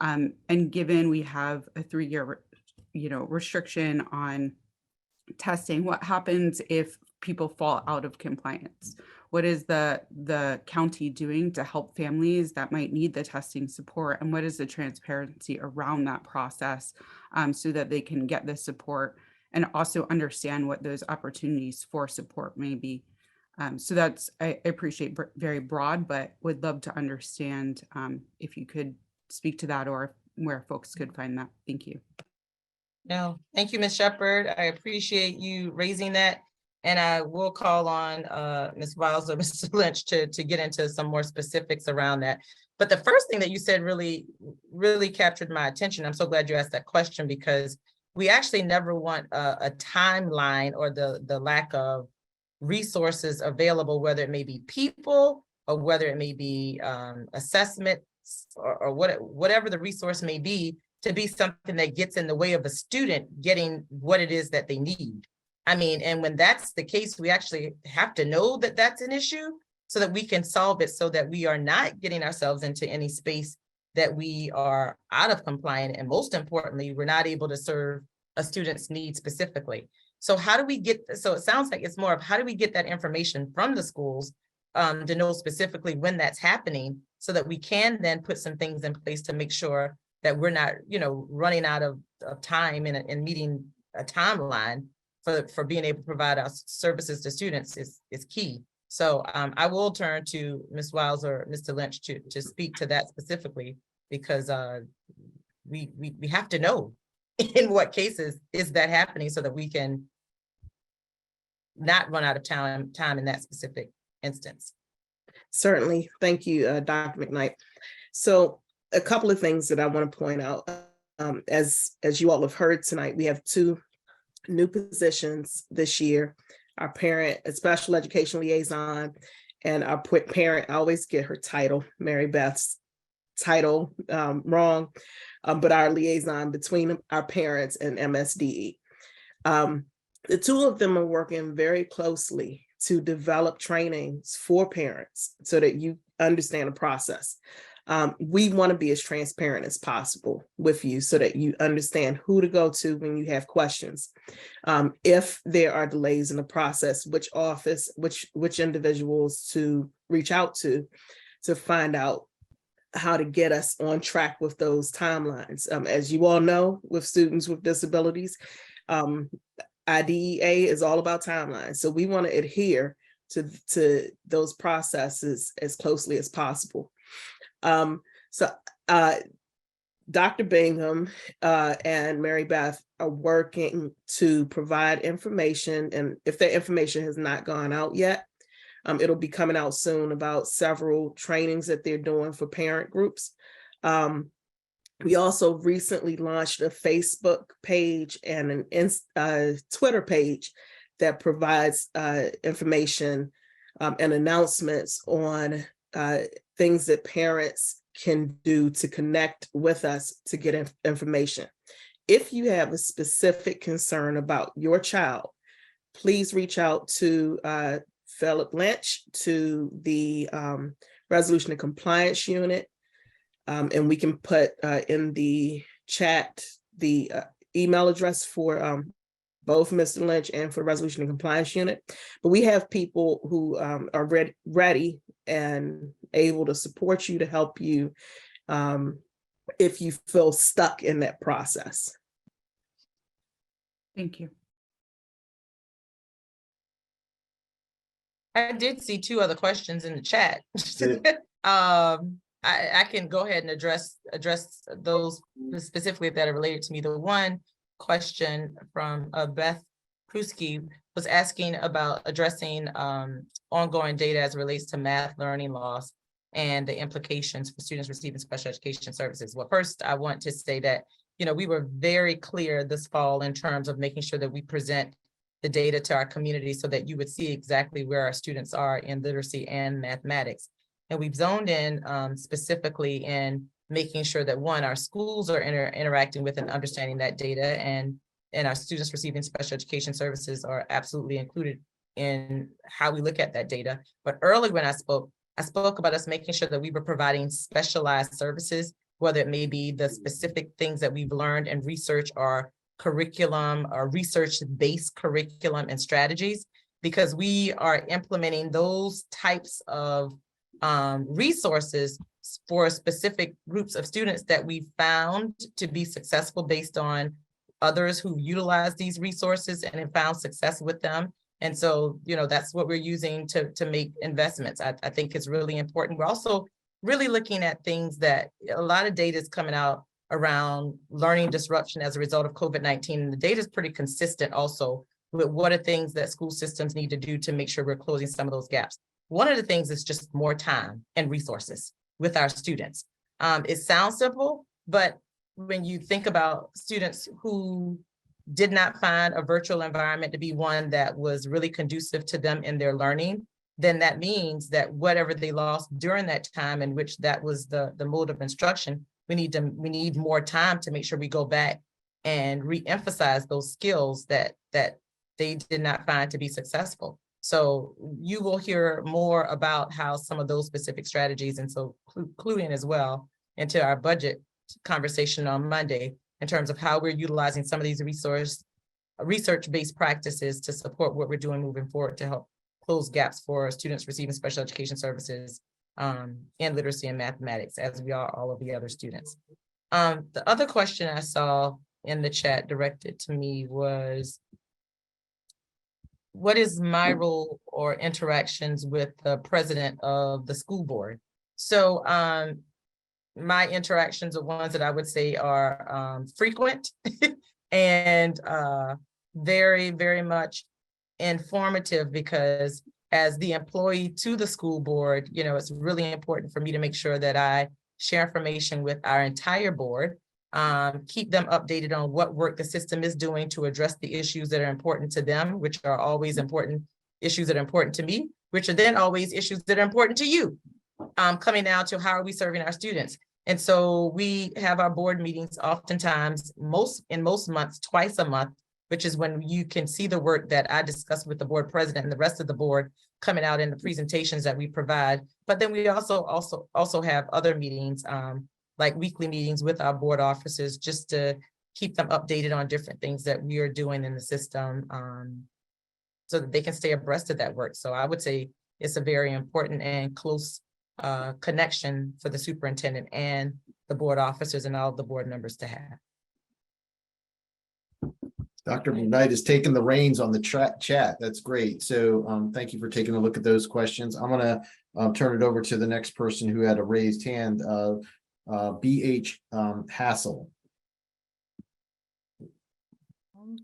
And given we have a 3-year restriction on testing, what happens if people fall out of compliance? What is the county doing to help families that might need the testing support? And what is the transparency around that process so that they can get the support and also understand what those opportunities for support may be? So that's, I appreciate very broad, but would love to understand if you could speak to that or where folks could find that. Thank you. No, thank you, Ms. Shepherd. I appreciate you raising that. And I will call on Ms. Wiles or Mr. Lynch to get into some more specifics around that. But the first thing that you said really captured my attention. I'm so glad you asked that question, because we actually never want a timeline or the lack of resources available, whether it may be people or whether it may be assessments or whatever the resource may be, to be something that gets in the way of a student getting what it is that they need. I mean, and when that's the case, we actually have to know that that's an issue so that we can solve it, so that we are not getting ourselves into any space that we are out of compliance. And most importantly, we're not able to serve a student's needs specifically. So how do we get, so it sounds like it's more of how do we get that information from the schools to know specifically when that's happening, so that we can then put some things in place to make sure that we're not, running out of time and meeting a timeline for being able to provide our services to students is key. So I will turn to Ms. Wiles or Mr. Lynch to speak to that specifically, because we have to know in what cases is that happening, so that we can not run out of time in that specific instance. Certainly. Thank you, Dr. McKnight. So a couple of things that I want to point out. As you all have heard tonight, we have 2 new positions this year. Our parent, a special education liaison, and our parent, I always get her title, Mary Beth's title wrong, but our liaison between our parents and MSDE. The 2 of them are working very closely to develop trainings for parents so that you understand the process. We want to be as transparent as possible with you so that you understand who to go to when you have questions. If there are delays in the process, which office, which individuals to reach out to find out how to get us on track with those timelines. As you all know, with students with disabilities, IDEA is all about timelines. So we want to adhere to those processes as closely as possible. Dr. Bingham and Mary Beth are working to provide information, and if that information has not gone out yet, it'll be coming out soon, about several trainings that they're doing for parent groups. We also recently launched a Facebook page and an Twitter page that provides information and announcements on things that parents can do to connect with us to get information. If you have a specific concern about your child, please reach out to Philip Lynch, to the Resolution and Compliance Unit, and we can put in the chat the email address for both Mr. Lynch and for the Resolution and Compliance Unit. But we have people who are ready and able to support you, to help you if you feel stuck in that process. Thank you. I did see 2 other questions in the chat. I can go ahead and address those specifically that are related to me. The one question from Beth Pruski was asking about addressing ongoing data as it relates to math learning loss and the implications for students receiving special education services. Well, first, I want to say that, we were very clear this fall in terms of making sure that we present the data to our community so that you would see exactly where our students are in literacy and mathematics. And we've zoned in specifically in making sure that, one, our schools are interacting with and understanding that data, and our students receiving special education services are absolutely included in how we look at that data. But earlier when I spoke about us making sure that we were providing specialized services, whether it may be the specific things that we've learned and research or curriculum or research-based curriculum and strategies, because we are implementing those types of resources for specific groups of students that we found to be successful based on others who utilize these resources and have found success with them. And so, that's what we're using to make investments. I think it's really important. We're also really looking at things that a lot of data is coming out around learning disruption as a result of COVID-19. And the data is pretty consistent also with what are things that school systems need to do to make sure we're closing some of those gaps. One of the things is just more time and resources with our students. It sounds simple, but when you think about students who did not find a virtual environment to be one that was really conducive to them in their learning, then that means that whatever they lost during that time in which that was the mode of instruction, we need more time to make sure we go back and re-emphasize those skills that they did not find to be successful. So you will hear more about how some of those specific strategies, and so including as well into our budget conversation on Monday, in terms of how we're utilizing some of these research-based practices to support what we're doing moving forward to help close gaps for students receiving special education services in literacy and mathematics, as we are all of the other students. The other question I saw in the chat directed to me was, what is my role or interactions with the president of the school board? So my interactions are ones that I would say are frequent and very, very much informative, because as the employee to the school board, you know, it's really important for me to make sure that I share information with our entire board, keep them updated on what work the system is doing to address the issues that are important to them, which are always important issues that are important to me, which are then always issues that are important to you, coming down to how are we serving our students. And so we have our board meetings oftentimes, in most months, twice a month, which is when you can see the work that I discuss with the board president and the rest of the board coming out in the presentations that we provide. But then we also have other meetings, like weekly meetings with our board officers, just to keep them updated on different things that we are doing in the system, so that they can stay abreast of that work. So I would say it's a very important and close connection for the superintendent and the board officers and all the board members to have. Dr. McKnight is taking the reins on the chat. That's great. So thank you for taking a look at those questions. I'm going to turn it over to the next person who had a raised hand, BH Hassel.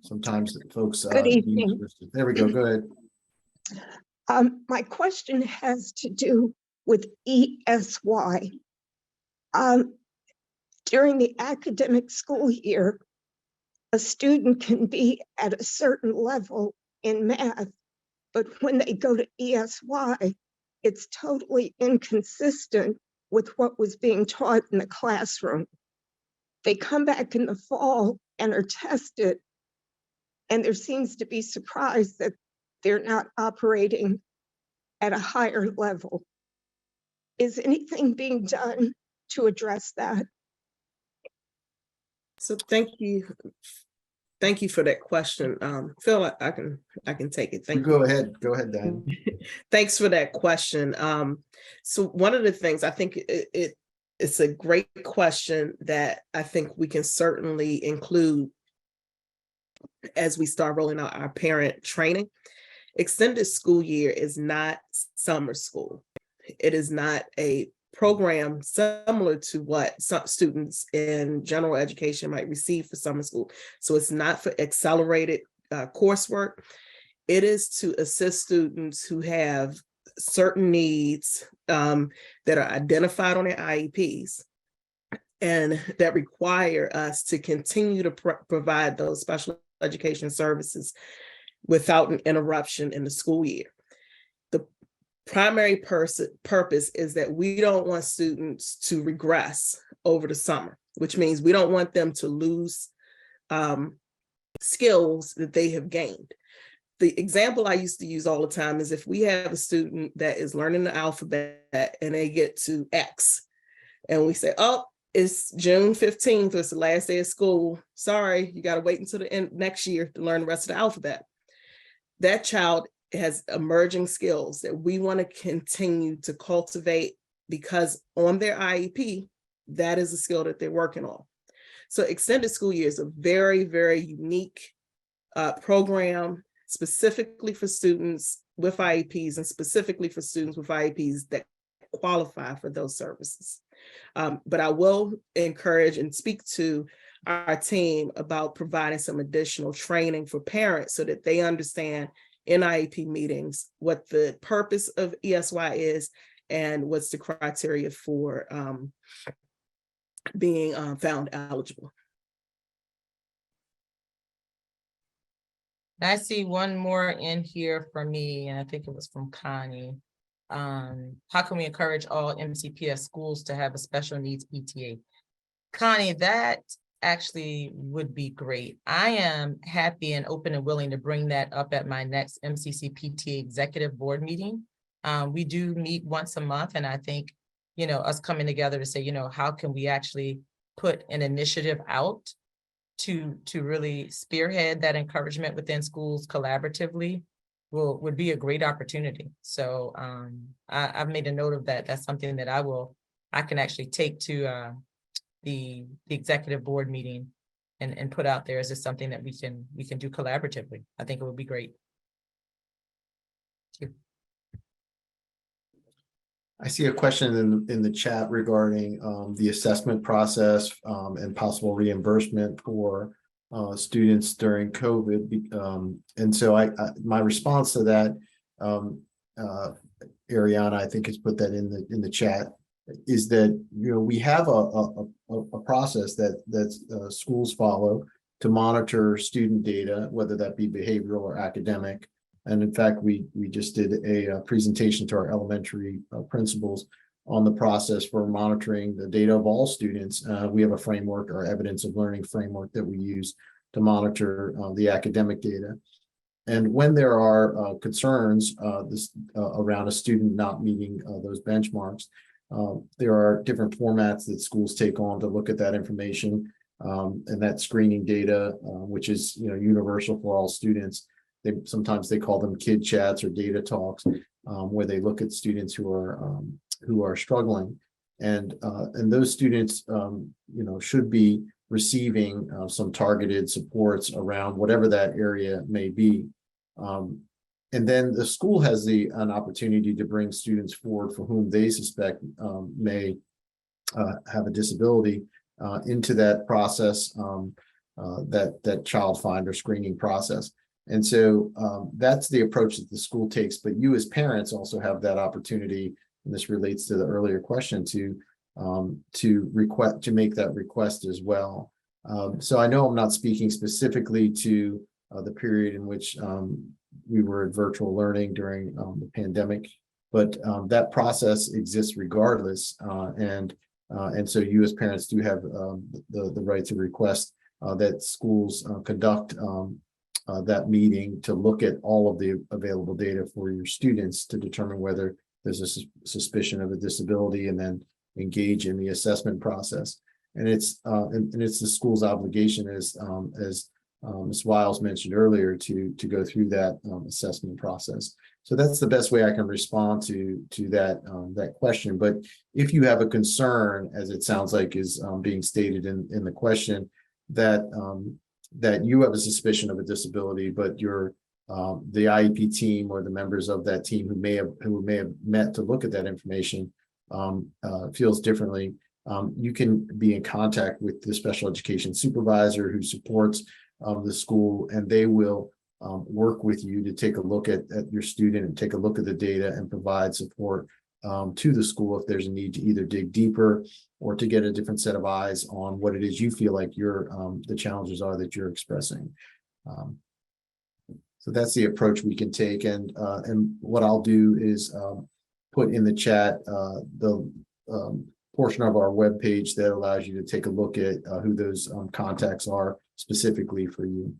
Sometimes folks. Good evening. There we go. Go ahead. My question has to do with ESY. During the academic school year, a student can be at a certain level in math, but when they go to ESY, it's totally inconsistent with what was being taught in the classroom. They come back in the fall and are tested, and there seems to be surprise that they're not operating at a higher level. Is anything being done to address that? So thank you for that question. Phil, I can take it. Thank you. Go ahead, Diane. Thanks for that question. So one of the things I think it's a great question that I think we can certainly include as we start rolling out our parent training. Extended school year is not summer school. It is not a program similar to what some students in general education might receive for summer school. So it's not for accelerated coursework. It is to assist students who have certain needs that are identified on their IEPs and that require us to continue to provide those special education services without an interruption in the school year. The primary purpose is that we don't want students to regress over the summer, which means we don't want them to lose skills that they have gained. The example I used to use all the time is if we have a student that is learning the alphabet and they get to X and we say, oh, it's June 15th, it's the last day of school. Sorry, you got to wait until the end next year to learn the rest of the alphabet. That child has emerging skills that we want to continue to cultivate, because on their IEP, that is a skill that they're working on. So extended school year is a very, very unique program specifically for students with IEPs and specifically for students with IEPs that qualify for those services. But I will encourage and speak to our team about providing some additional training for parents so that they understand in IEP meetings what the purpose of ESY is and what's the criteria for being found eligible. I see one more in here for me, and I think it was from Connie. How can we encourage all MCPS schools to have a special needs PTA? Connie, that actually would be great. I am happy and open and willing to bring that up at my next MCC PTA executive board meeting. We do meet once a month, and I think, you know, us coming together to say, you know, how can we actually put an initiative out to really spearhead that encouragement within schools collaboratively would be a great opportunity. So I've made a note of that. That's something that I can actually take to the executive board meeting and put out there as just something that we can do collaboratively. I think it would be great. Thank you. I see a question in the chat regarding the assessment process and possible reimbursement for students during COVID. And so my response to that, Ariana, I think has put that in the chat, is that, you know, we have a process that schools follow to monitor student data, whether that be behavioral or academic. And in fact, we just did a presentation to our elementary principals on the process for monitoring the data of all students. We have a framework, our evidence of learning framework, that we use to monitor the academic data. And when there are concerns around a student not meeting those benchmarks, there are different formats that schools take on to look at that information, and that screening data, which is, you know, universal for all students. Sometimes they call them kid chats or data talks, where they look at students who are struggling, and those students, you know, should be receiving some targeted supports around whatever that area may be. And then the school has an opportunity to bring students forward for whom they suspect may have a disability into that process, that child finder screening process. And so that's the approach that the school takes, but you as parents also have that opportunity, and this relates to the earlier question, to make that request as well. So I know I'm not speaking specifically to the period in which we were at virtual learning during the pandemic, but that process exists regardless, and so you as parents do have the right to request that schools conduct that meeting to look at all of the available data for your students to determine whether there's a suspicion of a disability, and then engage in the assessment process. And it's the school's obligation, as Ms. Wiles mentioned earlier, to go through that assessment process. So that's the best way I can respond to that question. But if you have a concern, as it sounds like is being stated in the question, that you have a suspicion of a disability, but the IEP team or the members of that team who may have met to look at that information feels differently, you can be in contact with the special education supervisor who supports the school, and they will work with you to take a look at your student and take a look at the data and provide support to the school if there's a need to either dig deeper or to get a different set of eyes on what it is you feel like the challenges are that you're expressing. So that's the approach we can take, and what I'll do is put in the chat the portion of our webpage that allows you to take a look at who those contacts are specifically for you.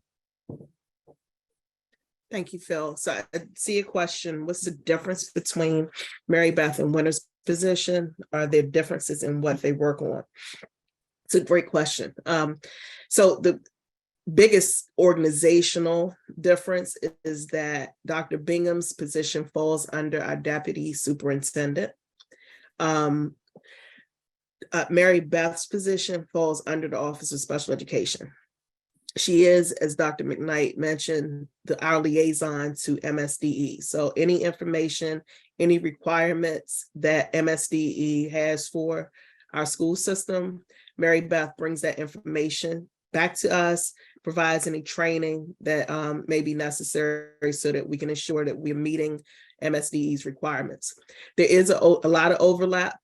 Thank you, Phil. So I see a question. What's the difference between Mary Beth and Winter's position? Are there differences in what they work on? It's a great question. So the biggest organizational difference is that Dr. Bingham's position falls under our deputy superintendent. Mary Beth's position falls under the Office of Special Education. She is, as Dr. McKnight mentioned, our liaison to MSDE. So any information, any requirements that MSDE has for our school system, Mary Beth brings that information back to us, provides any training that may be necessary so that we can ensure that we're meeting MSDE's requirements. There is a lot of overlap,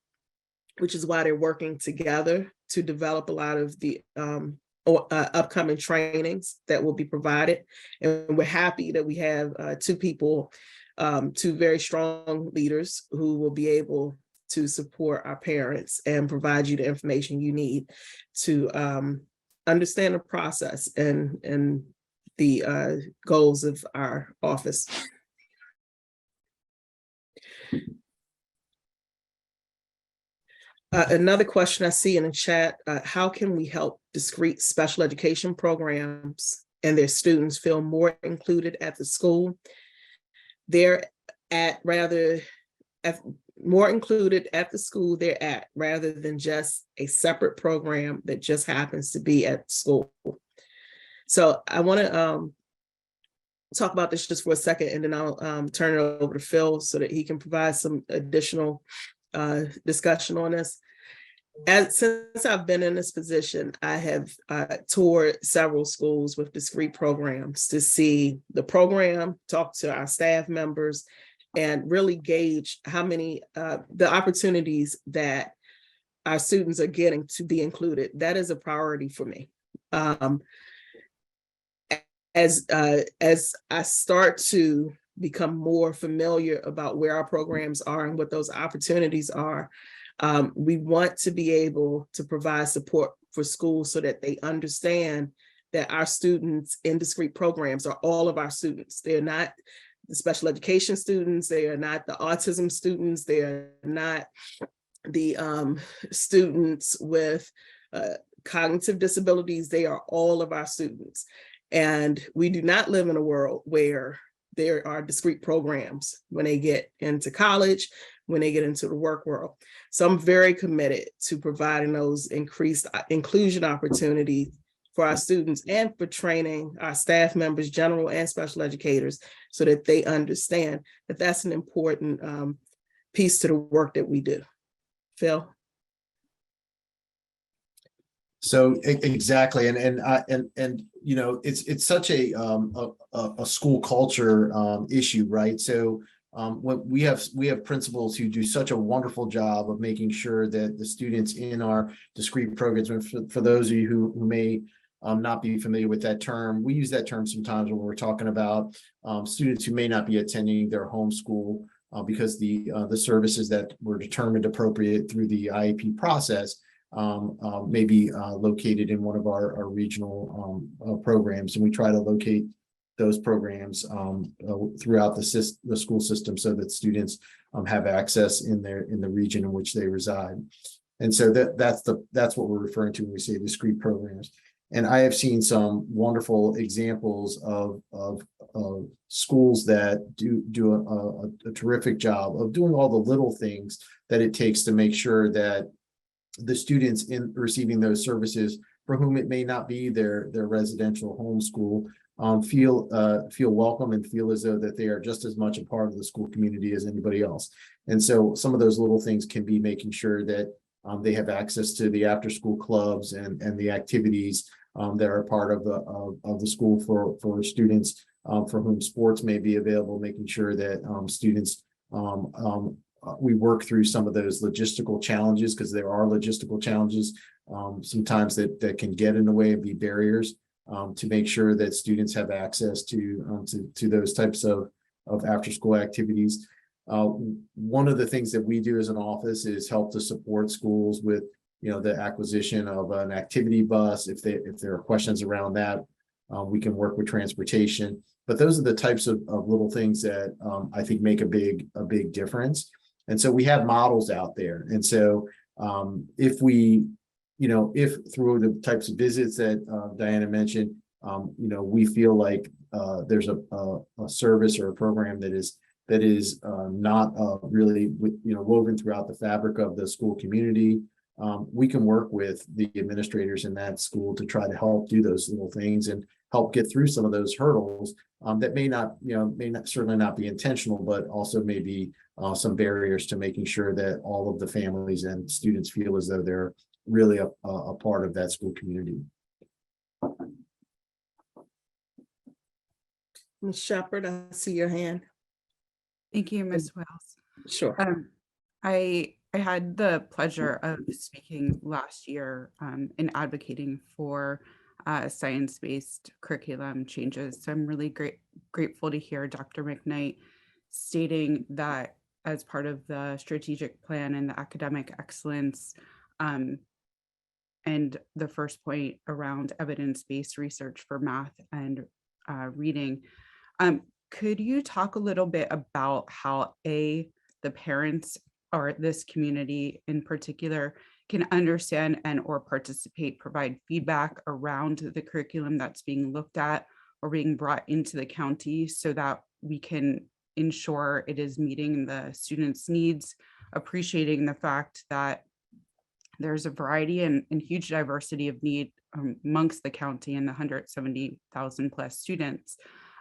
which is why they're working together to develop a lot of the upcoming trainings that will be provided. And we're happy that we have two people, two very strong leaders who will be able to support our parents and provide you the information you need to understand the process and the goals of our office. Another question I see in the chat, how can we help discrete special education programs and their students feel more included at the school? They're more included at the school they're at, rather than just a separate program that just happens to be at school. So I want to talk about this just for a second, and then I'll turn it over to Phil so that he can provide some additional discussion on this. Since I've been in this position, I have toured several schools with discrete programs to see the program, talk to our staff members, and really gauge how many the opportunities that our students are getting to be included. That is a priority for me. As I start to become more familiar about where our programs are and what those opportunities are, we want to be able to provide support for schools so that they understand that our students in discrete programs are all of our students. They're not the special education students, they are not the autism students, they are not the students with cognitive disabilities. They are all of our students. And we do not live in a world where there are discrete programs when they get into college, when they get into the work world. So I'm very committed to providing those increased inclusion opportunities for our students and for training our staff members, general and special educators, so that they understand that that's an important piece to the work that we do. Phil? So exactly, and you know, it's such a school culture issue, right? So when we have principals who do such a wonderful job of making sure that the students in our discrete programs, and for those of you who may not be familiar with that term, we use that term sometimes when we're talking about students who may not be attending their home school because the services that were determined appropriate through the IEP process may be located in one of our regional programs, and we try to locate those programs throughout the school system so that students have access in the region in which they reside. And so that's what we're referring to when we say discrete programs. And I have seen some wonderful examples of schools that do a terrific job of doing all the little things that it takes to make sure that the students in receiving those services, for whom it may not be their residential home school, feel welcome and feel as though that they are just as much a part of the school community as anybody else. And so some of those little things can be making sure that they have access to the after school clubs and the activities that are part of the school for students for whom sports may be available, making sure that students we work through some of those logistical challenges, because there are logistical challenges sometimes that can get in the way and be barriers to make sure that students have access to those types of after school activities. One of the things that we do as an office is help to support schools with the acquisition of an activity bus. If there are questions around that, we can work with transportation. But those are the types of little things that I think make a big difference. And so we have models out there. And so if through the types of visits that Diana mentioned, we feel like there's a service or a program that is not really woven throughout the fabric of the school community, we can work with the administrators in that school to try to help do those little things and help get through some of those hurdles that may not certainly not be intentional, but also may be some barriers to making sure that all of the families and students feel as though they're really a part of that school community. Ms. Shepherd, I see your hand. Thank you, Ms. Wells. Sure. I had the pleasure of speaking last year in advocating for science-based curriculum changes. So I'm really grateful to hear Dr. McKnight stating that as part of the strategic plan and the academic excellence and the first point around evidence-based research for math and reading. Could you talk a little bit about how the parents or this community in particular can understand and or participate, provide feedback around the curriculum that's being looked at or being brought into the county so that we can ensure it is meeting the students' needs, appreciating the fact that there's a variety and huge diversity of need amongst the county and the 170,000 plus students,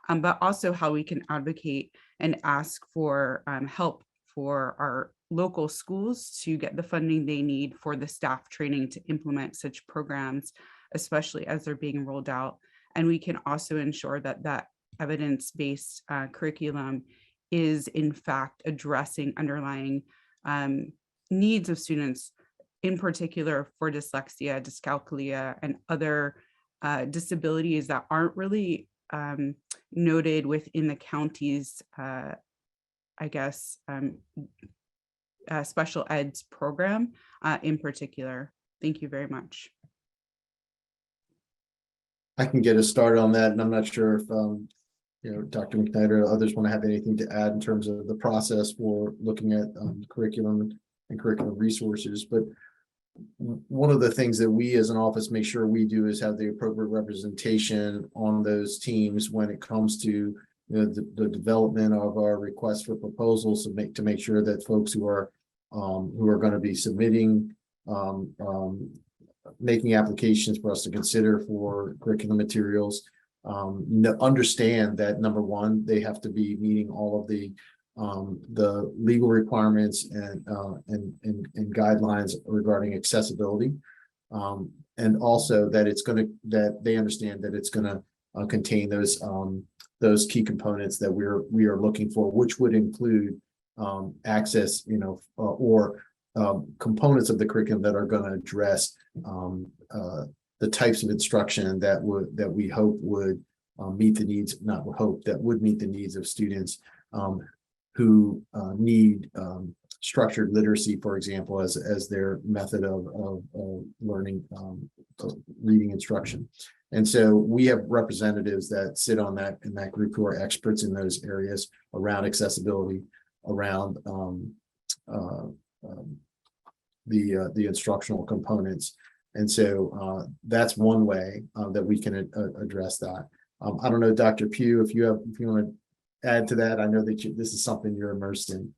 but also how we can advocate and ask for help for our local schools to get the funding they need for the staff training to implement such programs, especially as they're being rolled out. And we can also ensure that that evidence-based curriculum is in fact addressing underlying needs of students, in particular for dyslexia, dyscalculia, and other disabilities that aren't really noted within the county's, special eds program in particular. Thank you very much. I can get us started on that, and I'm not sure if Dr. McKnight or others want to have anything to add in terms of the process for looking at curriculum and curriculum resources. But one of the things that we as an office make sure we do is have the appropriate representation on those teams when it comes to the development of our requests for proposals to make sure that folks who are going to be submitting making applications for us to consider for curriculum materials understand that, number one, they have to be meeting all of the legal requirements and guidelines regarding accessibility, and also that they understand that it's going to contain those key components that we are looking for, which would include access, or components of the curriculum that are going to address the types of instruction that we hope would meet the needs, not hope, that would meet the needs of students who need structured literacy, for example, as their method of learning reading instruction. And so we have representatives that sit in that group who are experts in those areas around accessibility, around the instructional components. And so that's one way that we can address that. I don't know, Dr. Pugh, if you want to add to that. I know that this is something you're immersed in.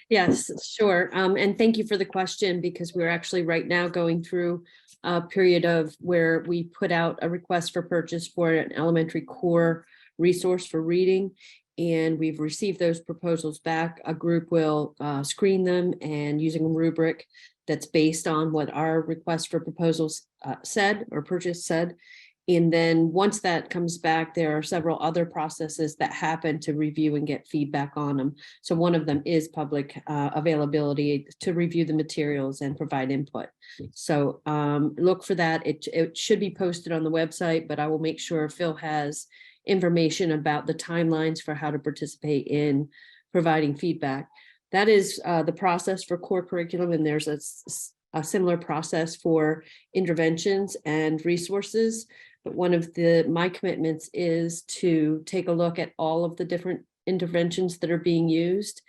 Yes, sure. And thank you for the question, because we're actually right now going through a period of where we put out a request for purchase for an elementary core resource for reading. And we've received those proposals back. A group will screen them, and using a rubric that's based on what our request for proposals said or purchase said. And then once that comes back, there are several other processes that happen to review and get feedback on them. So one of them is public availability to review the materials and provide input. So look for that. It should be posted on the website, but I will make sure Phil has information about the timelines for how to participate in providing feedback. That is the process for core curriculum, and there's a similar process for interventions and resources. But one of my commitments is to take a look at all of the different interventions that are being used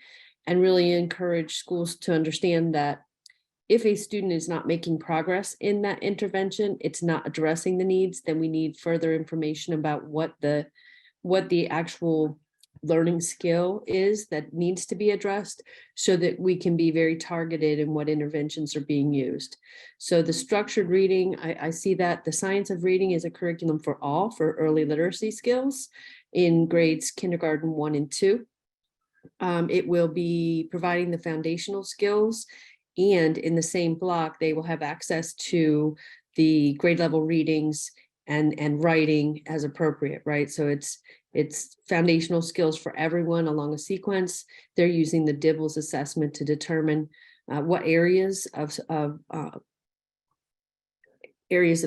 and really encourage schools to understand that if a student is not making progress in that intervention, it's not addressing the needs, then we need further information about what the actual learning skill is that needs to be addressed, so that we can be very targeted in what interventions are being used. So the structured reading, I see that the science of reading is a curriculum for all for early literacy skills in grades kindergarten 1 and 2. It will be providing the foundational skills, and in the same block, they will have access to the grade level readings and writing as appropriate, right? So it's foundational skills for everyone along a sequence. They're using the DIBELS assessment to determine what areas of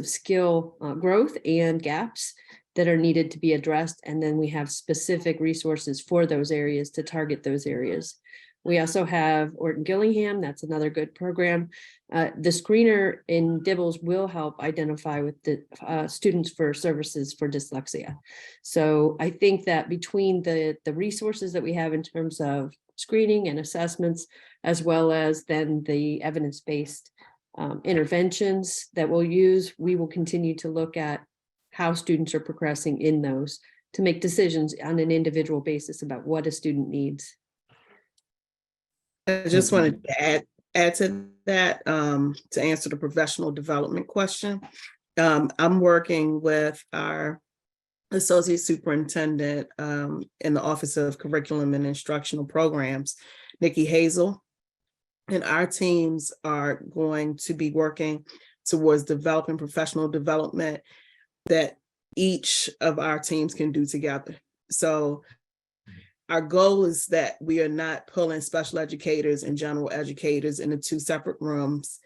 skill growth and gaps that are needed to be addressed. And then we have specific resources for those areas to target those areas. We also have Orton Gillingham. That's another good program. The screener in DIBELS will help identify with the students for services for dyslexia. So I think that between the resources that we have in terms of screening and assessments, as well as then the evidence-based interventions that we'll use, we will continue to look at how students are progressing in those to make decisions on an individual basis about what a student needs. I just wanted to add to that, to answer the professional development question. I'm working with our associate superintendent in the Office of Curriculum and Instructional Programs, Nikki Hazel. And our teams are going to be working towards developing professional development that each of our teams can do together. So our goal is that we are not pulling special educators and general educators into two separate rooms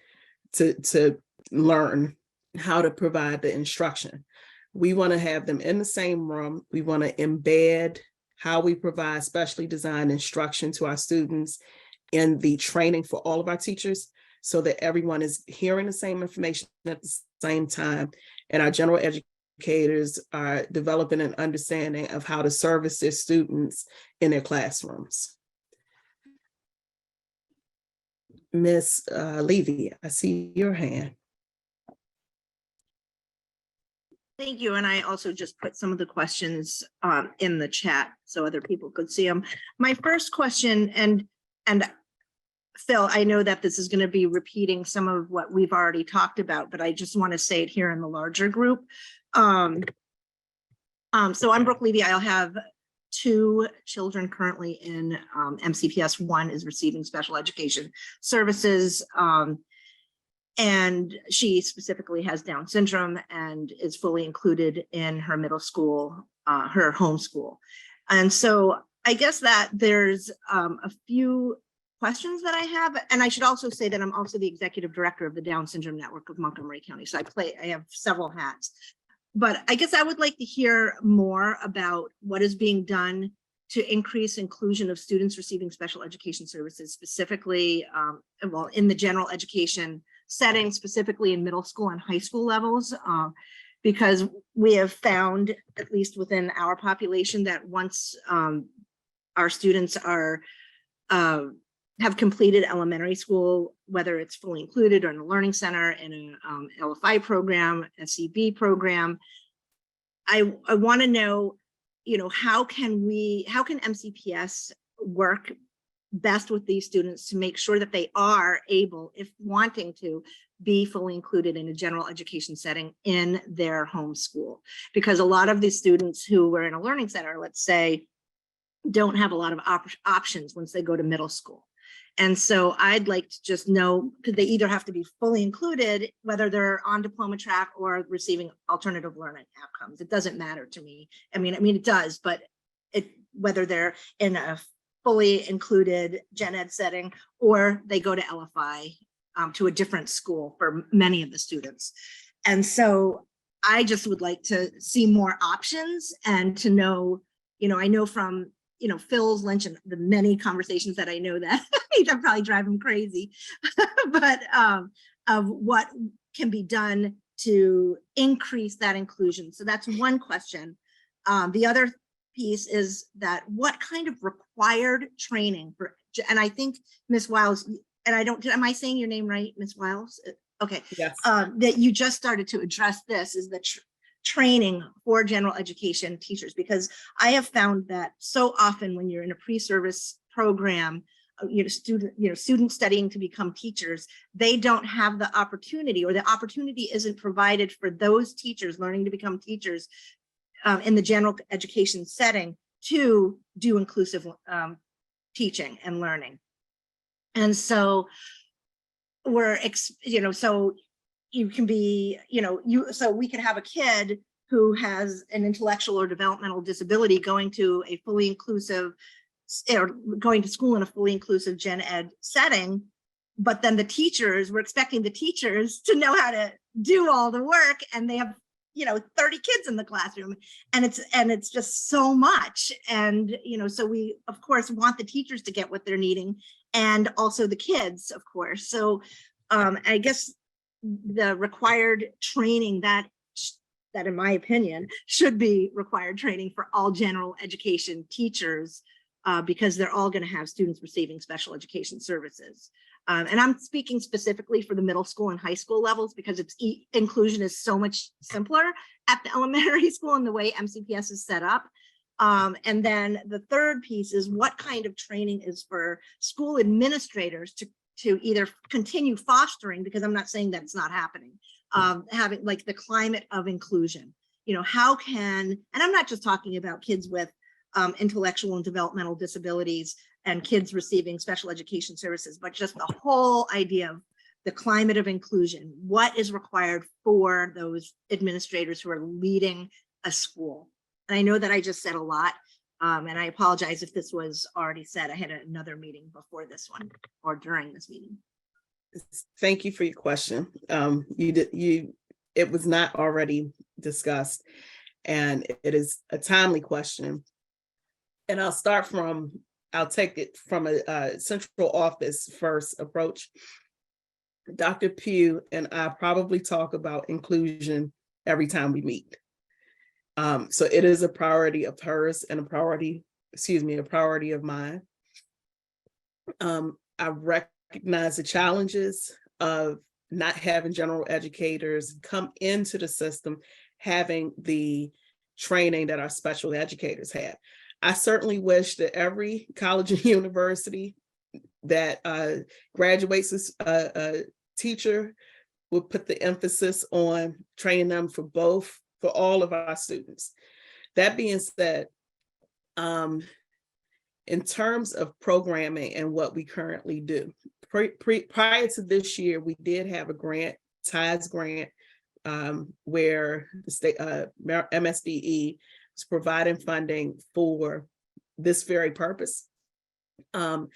to learn how to provide the instruction. We want to have them in the same room. We want to embed how we provide specially designed instruction to our students in the training for all of our teachers, so that everyone is hearing the same information at the same time. And our general educators are developing an understanding of how to service their students in their classrooms. Ms. Levy, I see your hand. Thank you. And I also just put some of the questions in the chat so other people could see them. My first question, and Phil, I know that this is going to be repeating some of what we've already talked about, but I just want to say it here in the larger group. So I'm Brooke Levy. I'll have 2 children currently in MCPS. 1 is receiving special education services. And she specifically has Down syndrome and is fully included in her middle school, her homeschool. And so I guess that there's a few questions that I have. And I should also say that I'm also the executive director of the Down Syndrome Network of Montgomery County. So I have several hats. But I guess I would like to hear more about what is being done to increase inclusion of students receiving special education services, specifically, well, in the general education setting, specifically in middle school and high school levels, because we have found, at least within our population, that once our students are have completed elementary school, whether it's fully included or in a learning center, in an LFI program, SEB program, I want to know, how can MCPS work best with these students to make sure that they are able, if wanting to, be fully included in a general education setting in their home school? Because a lot of these students who were in a learning center, let's say, don't have a lot of options once they go to middle school. And so I'd like to just know, because they either have to be fully included, whether they're on diploma track or receiving alternative learning outcomes. It doesn't matter to me. I mean, it does, but whether they're in a fully included gen ed setting or they go to LFI to a different school for many of the students. And so I just would like to see more options and to know, I know from Phil's lunch and the many conversations that I know that that probably drive him crazy, but of what can be done to increase that inclusion. So that's one question. The other piece is that what kind of required training for, and I think Ms. Wiles, and am I saying your name right, Ms. Wiles? Okay. Yes. That you just started to address this is the training for general education teachers, because I have found that so often when you're in a pre-service program, students studying to become teachers, they don't have the opportunity, or the opportunity isn't provided for those teachers learning to become teachers in the general education setting to do inclusive teaching and learning. And so so you can be, so we can have a kid who has an intellectual or developmental disability going to a fully inclusive or going to school in a fully inclusive gen ed setting, but then we're expecting the teachers to know how to do all the work, and they have 30 kids in the classroom, and it's just so much. And so we of course want the teachers to get what they're needing, and also the kids, of course. So I guess the required training that in my opinion should be required training for all general education teachers, because they're all going to have students receiving special education services. And I'm speaking specifically for the middle school and high school levels, because inclusion is so much simpler at the elementary school and the way MCPS is set up. And then the third piece is what kind of training is for school administrators to either continue fostering, because I'm not saying that it's not happening, having like the climate of inclusion. How can, and I'm not just talking about kids with intellectual and developmental disabilities and kids receiving special education services, but just the whole idea of the climate of inclusion. What is required for those administrators who are leading a school? And I know that I just said a lot, and I apologize if this was already said. I had another meeting before this one or during this meeting. Thank you for your question. It was not already discussed, and it is a timely question. And I'll take it from a central office first approach. Dr. Pugh and I probably talk about inclusion every time we meet. So it is a priority of hers and a priority of mine. I recognize the challenges of not having general educators come into the system having the training that our special educators have. I certainly wish that every college and university that graduates as a teacher would put the emphasis on training them for all of our students. That being said, in terms of programming and what we currently do, prior to this year, we did have a grant, TIES grant, where the state MSDE is providing funding for this very purpose. While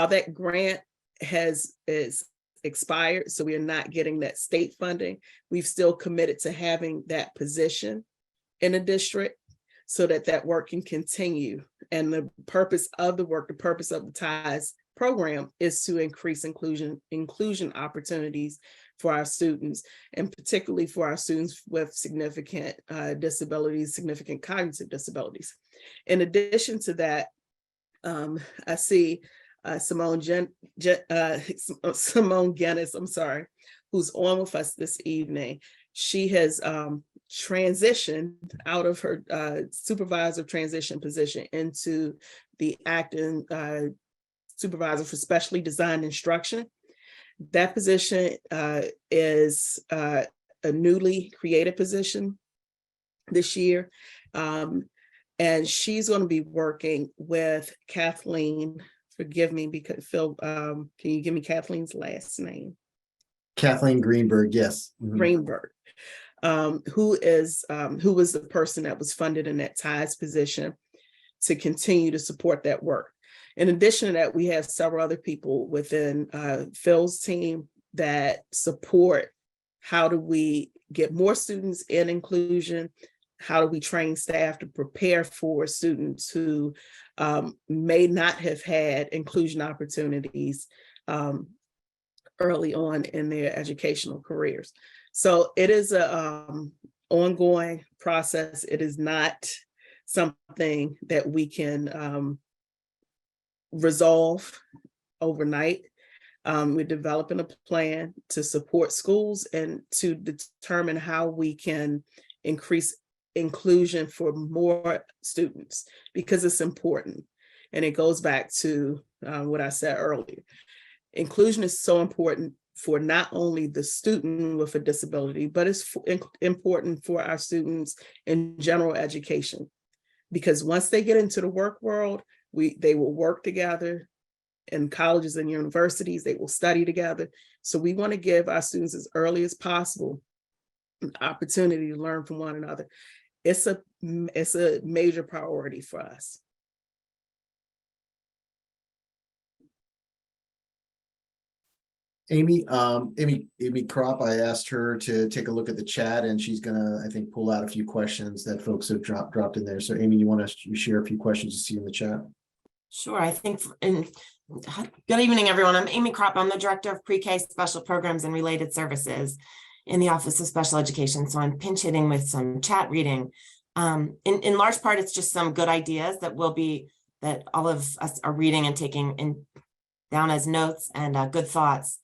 that grant is expired, so we are not getting that state funding, we've still committed to having that position in a district so that work can continue. And the purpose of the work, the purpose of the TIES program is to increase inclusion opportunities for our students, and particularly for our students with significant disabilities, significant cognitive disabilities. In addition to that, I see Simone Guinness, who's on with us this evening. She has transitioned out of her supervisor transition position into the acting supervisor for specially designed instruction. That position is a newly created position this year. And she's going to be working with Kathleen. Forgive me, because Phil, can you give me Kathleen's last name? Kathleen Greenberg, yes. Greenberg, who was the person that was funded in that TIES position to continue to support that work. In addition to that, we have several other people within Phil's team that support how do we get more students in inclusion, how do we train staff to prepare for students who may not have had inclusion opportunities early on in their educational careers. So it is an ongoing process. It is not something that we can resolve overnight. We're developing a plan to support schools and to determine how we can increase inclusion for more students, because it's important. And it goes back to what I said earlier. Inclusion is so important for not only the student with a disability, but it's important for our students in general education, because once they get into the work world, they will work together in colleges and universities, they will study together. So we want to give our students as early as possible an opportunity to learn from one another. it's a major priority for us. Amy Kropp, I asked her to take a look at the chat, and she's gonna, I think, pull out a few questions that folks have dropped in there. So Amy, you want to share a few questions you see in the chat? Sure, I think, good evening, everyone. I'm Amy Kropp. I'm the Director of Pre-K Special Programs and Related Services in the Office of Special Education. So I'm pinch hitting with some chat reading. In large part, it's just some good ideas that all of us are reading and taking down as notes and good thoughts.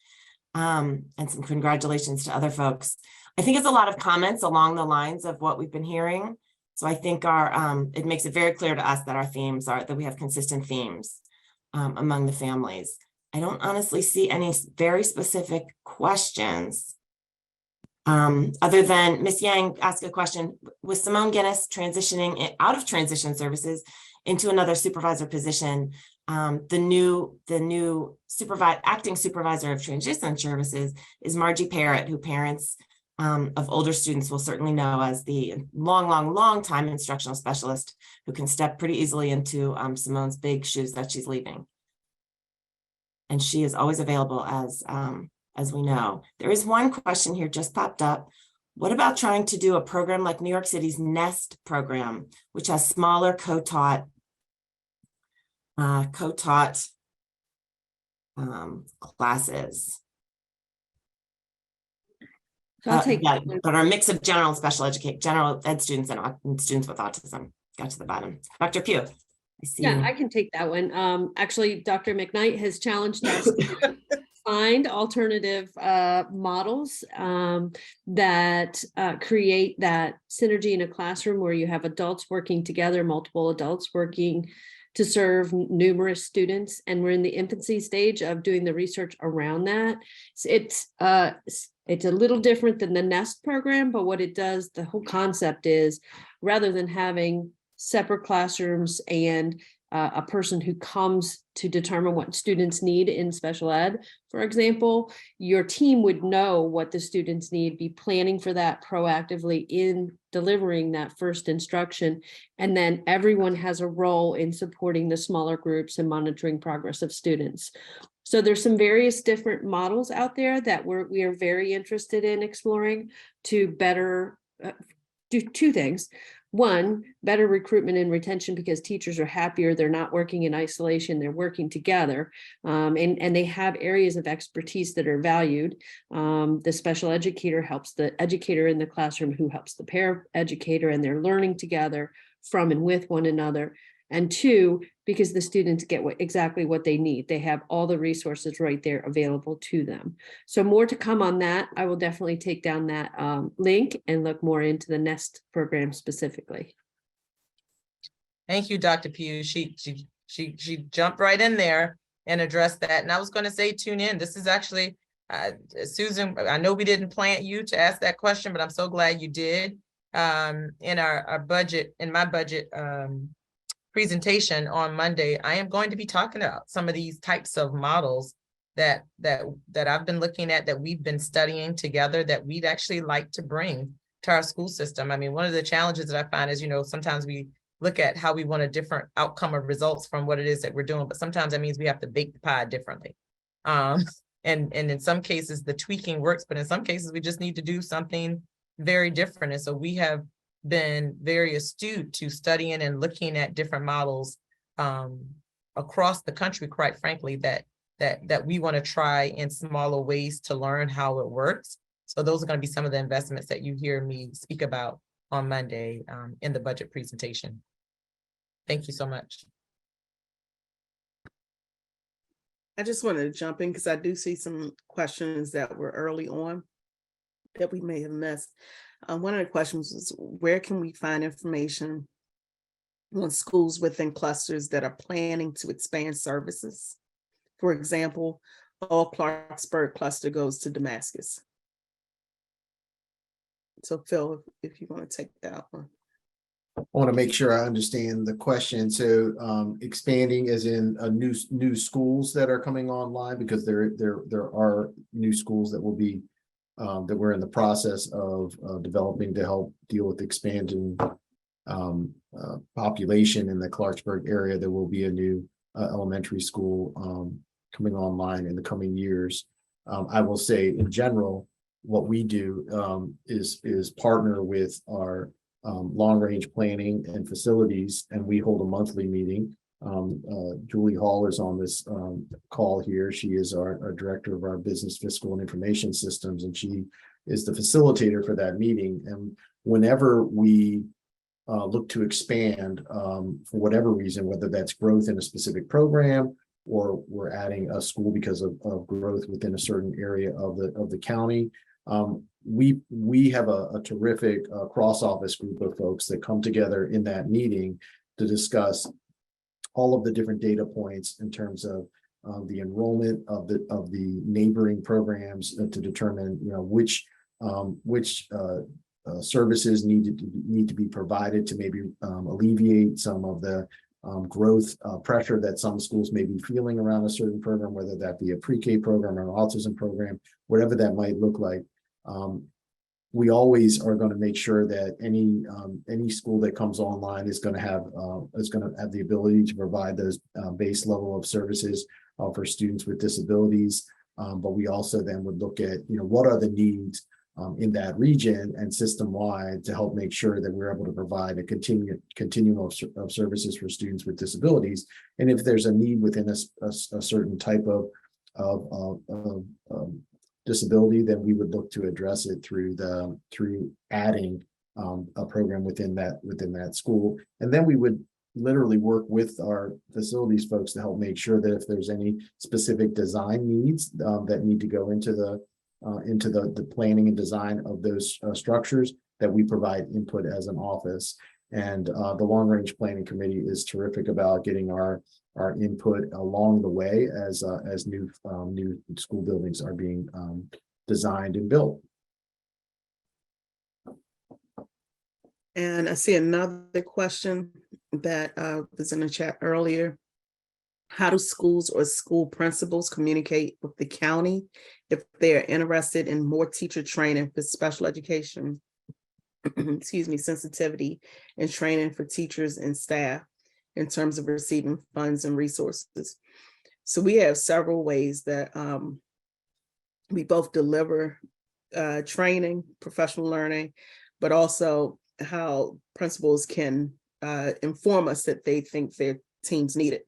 And some congratulations to other folks. I think it's a lot of comments along the lines of what we've been hearing. So I think it makes it very clear to us that our themes are that we have consistent themes among the families. I don't honestly see any very specific questions other than Ms. Yang asked a question. With Simone Guinness transitioning out of transition services into another supervisor position, the new acting supervisor of transition services is Margie Parrott, who parents of older students will certainly know as the long time instructional specialist who can step pretty easily into Simone's big shoes that she's leaving. And she is always available as we know. There is one question here just popped up. What about trying to do a program like New York City's NEST program, which has smaller co-taught classes? So I'll take Yeah, but are a mix of general and special general ed students and students with autism. Got to the bottom. Dr. Pugh, I see. Yeah, I can take that one. Actually, Dr. McKnight has challenged us to find alternative models that create that synergy in a classroom where you have adults working together, multiple adults working to serve numerous students. And we're in the infancy stage of doing the research around that. It's a little different than the NEST program, but what it does, the whole concept is, rather than having separate classrooms and a person who comes to determine what students need in special ed, for example, your team would know what the students need, be planning for that proactively in delivering that first instruction. And then everyone has a role in supporting the smaller groups and monitoring progress of students. So there's some various different models out there that we are very interested in exploring to better do two things. One, better recruitment and retention, because teachers are happier. They're not working in isolation. They're working together, and they have areas of expertise that are valued. The special educator helps the educator in the classroom, who helps the paraeducator, and they're learning together from and with one another. And two, because the students get exactly what they need. They have all the resources right there available to them. So more to come on that. I will definitely take down that link and look more into the NEST program specifically. Thank you, Dr. Pugh. She jumped right in there and addressed that. And I was going to say, tune in. This is actually, Susan, I know we didn't plant you to ask that question, but I'm so glad you did. In our budget, in my budget presentation on Monday, I am going to be talking about some of these types of models that I've been looking at, that we've been studying together, that we'd actually like to bring to our school system. I mean, one of the challenges that I find is, sometimes we look at how we want a different outcome of results from what it is that we're doing, but sometimes that means we have to bake the pie differently. And in some cases the tweaking works, but in some cases we just need to do something very different. And so we have been very astute to studying and looking at different models across the country, quite frankly, that we want to try in smaller ways to learn how it works. So those are going to be some of the investments that you hear me speak about on Monday in the budget presentation. Thank you so much. I just wanted to jump in because I do see some questions that were early on that we may have missed. One of the questions is, where can we find information on schools within clusters that are planning to expand services? For example, all Clarksburg cluster goes to Damascus. So Phil, if you want to take that one. I want to make sure I understand the question. So expanding as in new schools that are coming online, because there are new schools that will be that we're in the process of developing to help deal with expanding population in the Clarksburg area, there will be a new elementary school coming online in the coming years. I will say in general, what we do is partner with our long-range planning and facilities, and we hold a monthly meeting. Julie Hall is on this call here. She is our director of our business, fiscal, and information systems, and she is the facilitator for that meeting. And whenever we look to expand for whatever reason, whether that's growth in a specific program or we're adding a school because of growth within a certain area of the county, we have a terrific cross-office group of folks that come together in that meeting to discuss all of the different data points in terms of the enrollment of the neighboring programs to determine, you know, which services need to be provided to maybe alleviate some of the growth pressure that some schools may be feeling around a certain program, whether that be a pre-K program or an autism program, whatever that might look like. We always are going to make sure that any school that comes online is going to have the ability to provide those base level of services for students with disabilities. But we also then would look at, you know, what are the needs in that region and system-wide to help make sure that we're able to provide a continuum of services for students with disabilities. And if there's a need within a certain type of disability, then we would look to address it through adding a program within that school. And then we would literally work with our facilities folks to help make sure that if there's any specific design needs that need to go into the planning and design of those structures, that we provide input as an office. And the long range planning committee is terrific about getting our input along the way as new school buildings are being designed and built. And I see another question that was in the chat earlier. How do schools or school principals communicate with the county if they are interested in more teacher training for special education, excuse me, sensitivity and training for teachers and staff in terms of receiving funds and resources? So we have several ways that we both deliver training, professional learning, but also how principals can inform us that they think their teams need it.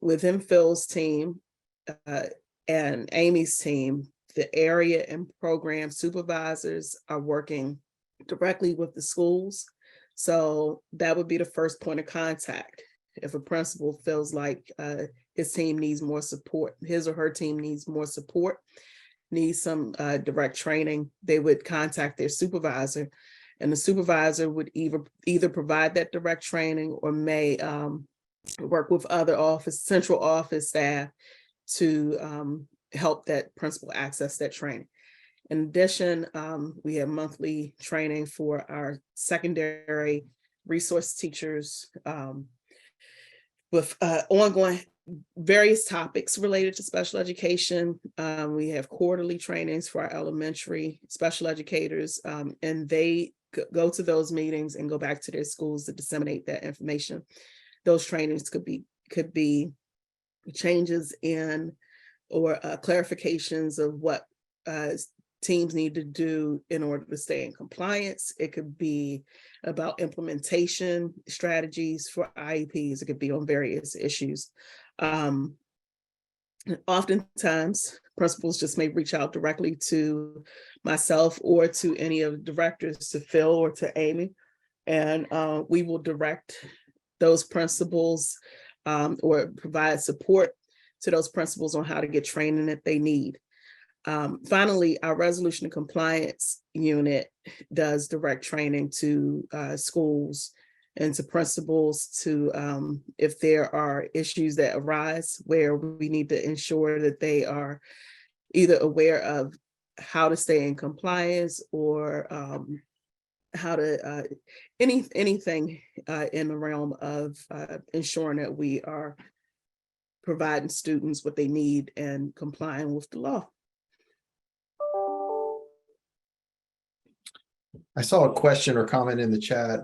Within Phil's team and Amy's team, the area and program supervisors are working directly with the schools. So that would be the first point of contact. If a principal feels like his team needs more support, his or her team needs more support, needs some direct training, they would contact their supervisor, and the supervisor would either provide that direct training or may work with other central office staff to help that principal access that training. In addition, we have monthly training for our secondary resource teachers with ongoing various topics related to special education. We have quarterly trainings for our elementary special educators, and they go to those meetings and go back to their schools to disseminate that information. Those trainings could be changes in or clarifications of what teams need to do in order to stay in compliance. It could be about implementation strategies for IEPs. It could be on various issues. Oftentimes, principals just may reach out directly to myself or to any of the directors, to Phil or to Amy, and we will direct those principals or provide support to those principals on how to get training that they need. Finally, our resolution and compliance unit does direct training to schools and to principals to if there are issues that arise where we need to ensure that they are either aware of how to stay in compliance or how to anything in the realm of ensuring that we are providing students what they need and complying with the law. I saw a question or comment in the chat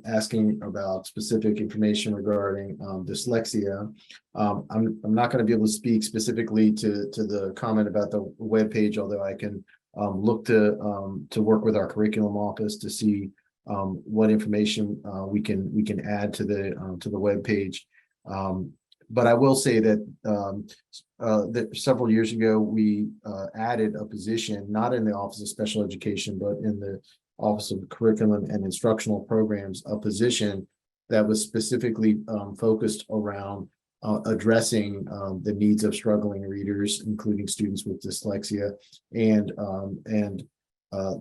asking about specific information regarding dyslexia. I'm not going to be able to speak specifically to the comment about the webpage, although I can look to work with our curriculum office to see what information we can add to the webpage. But I will say that that several years ago, we added a position, not in the Office of Special Education, but in the Office of Curriculum and Instructional Programs, a position that was specifically focused around addressing the needs of struggling readers, including students with dyslexia, and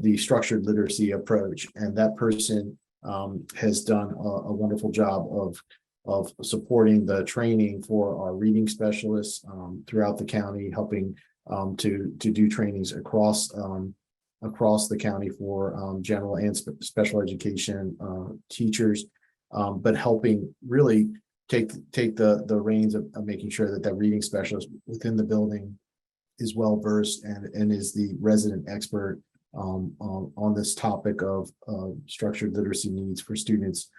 the structured literacy approach. And that person has done a wonderful job of supporting the training for our reading specialists throughout the county, helping to do trainings across the county for general and special education teachers, but helping really take the reins of making sure that reading specialist within the building is well versed and is the resident expert on this topic of structured literacy needs for students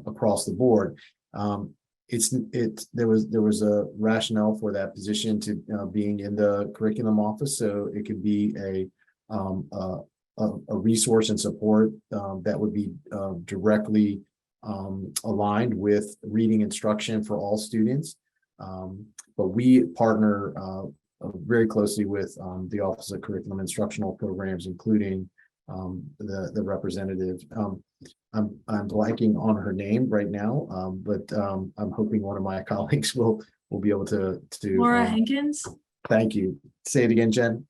across the board. There was a rationale for that position to being in the curriculum office, so it could be a resource and support that would be directly aligned with reading instruction for all students. But we partner very closely with the Office of Curriculum Instructional Programs, including the representative. I'm blanking on her name right now, but I'm hoping one of my colleagues will be able to Laura Hankins. Thank you. Say it again, Jen.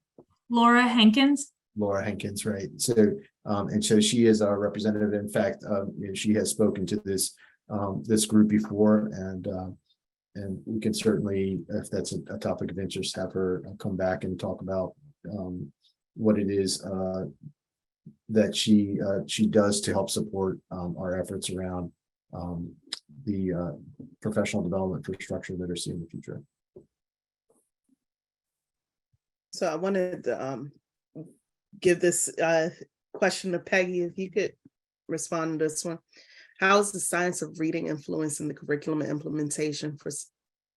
Laura Hankins. Laura Hankins, right? So and so she is our representative. In fact, she has spoken to this group before, and we can certainly, if that's a topic of interest, have her come back and talk about what it is that she does to help support our efforts around the professional development for structured literacy in the future. So I wanted to give this question to Peggy, if you could respond to this one. How is the science of reading influencing the curriculum implementation for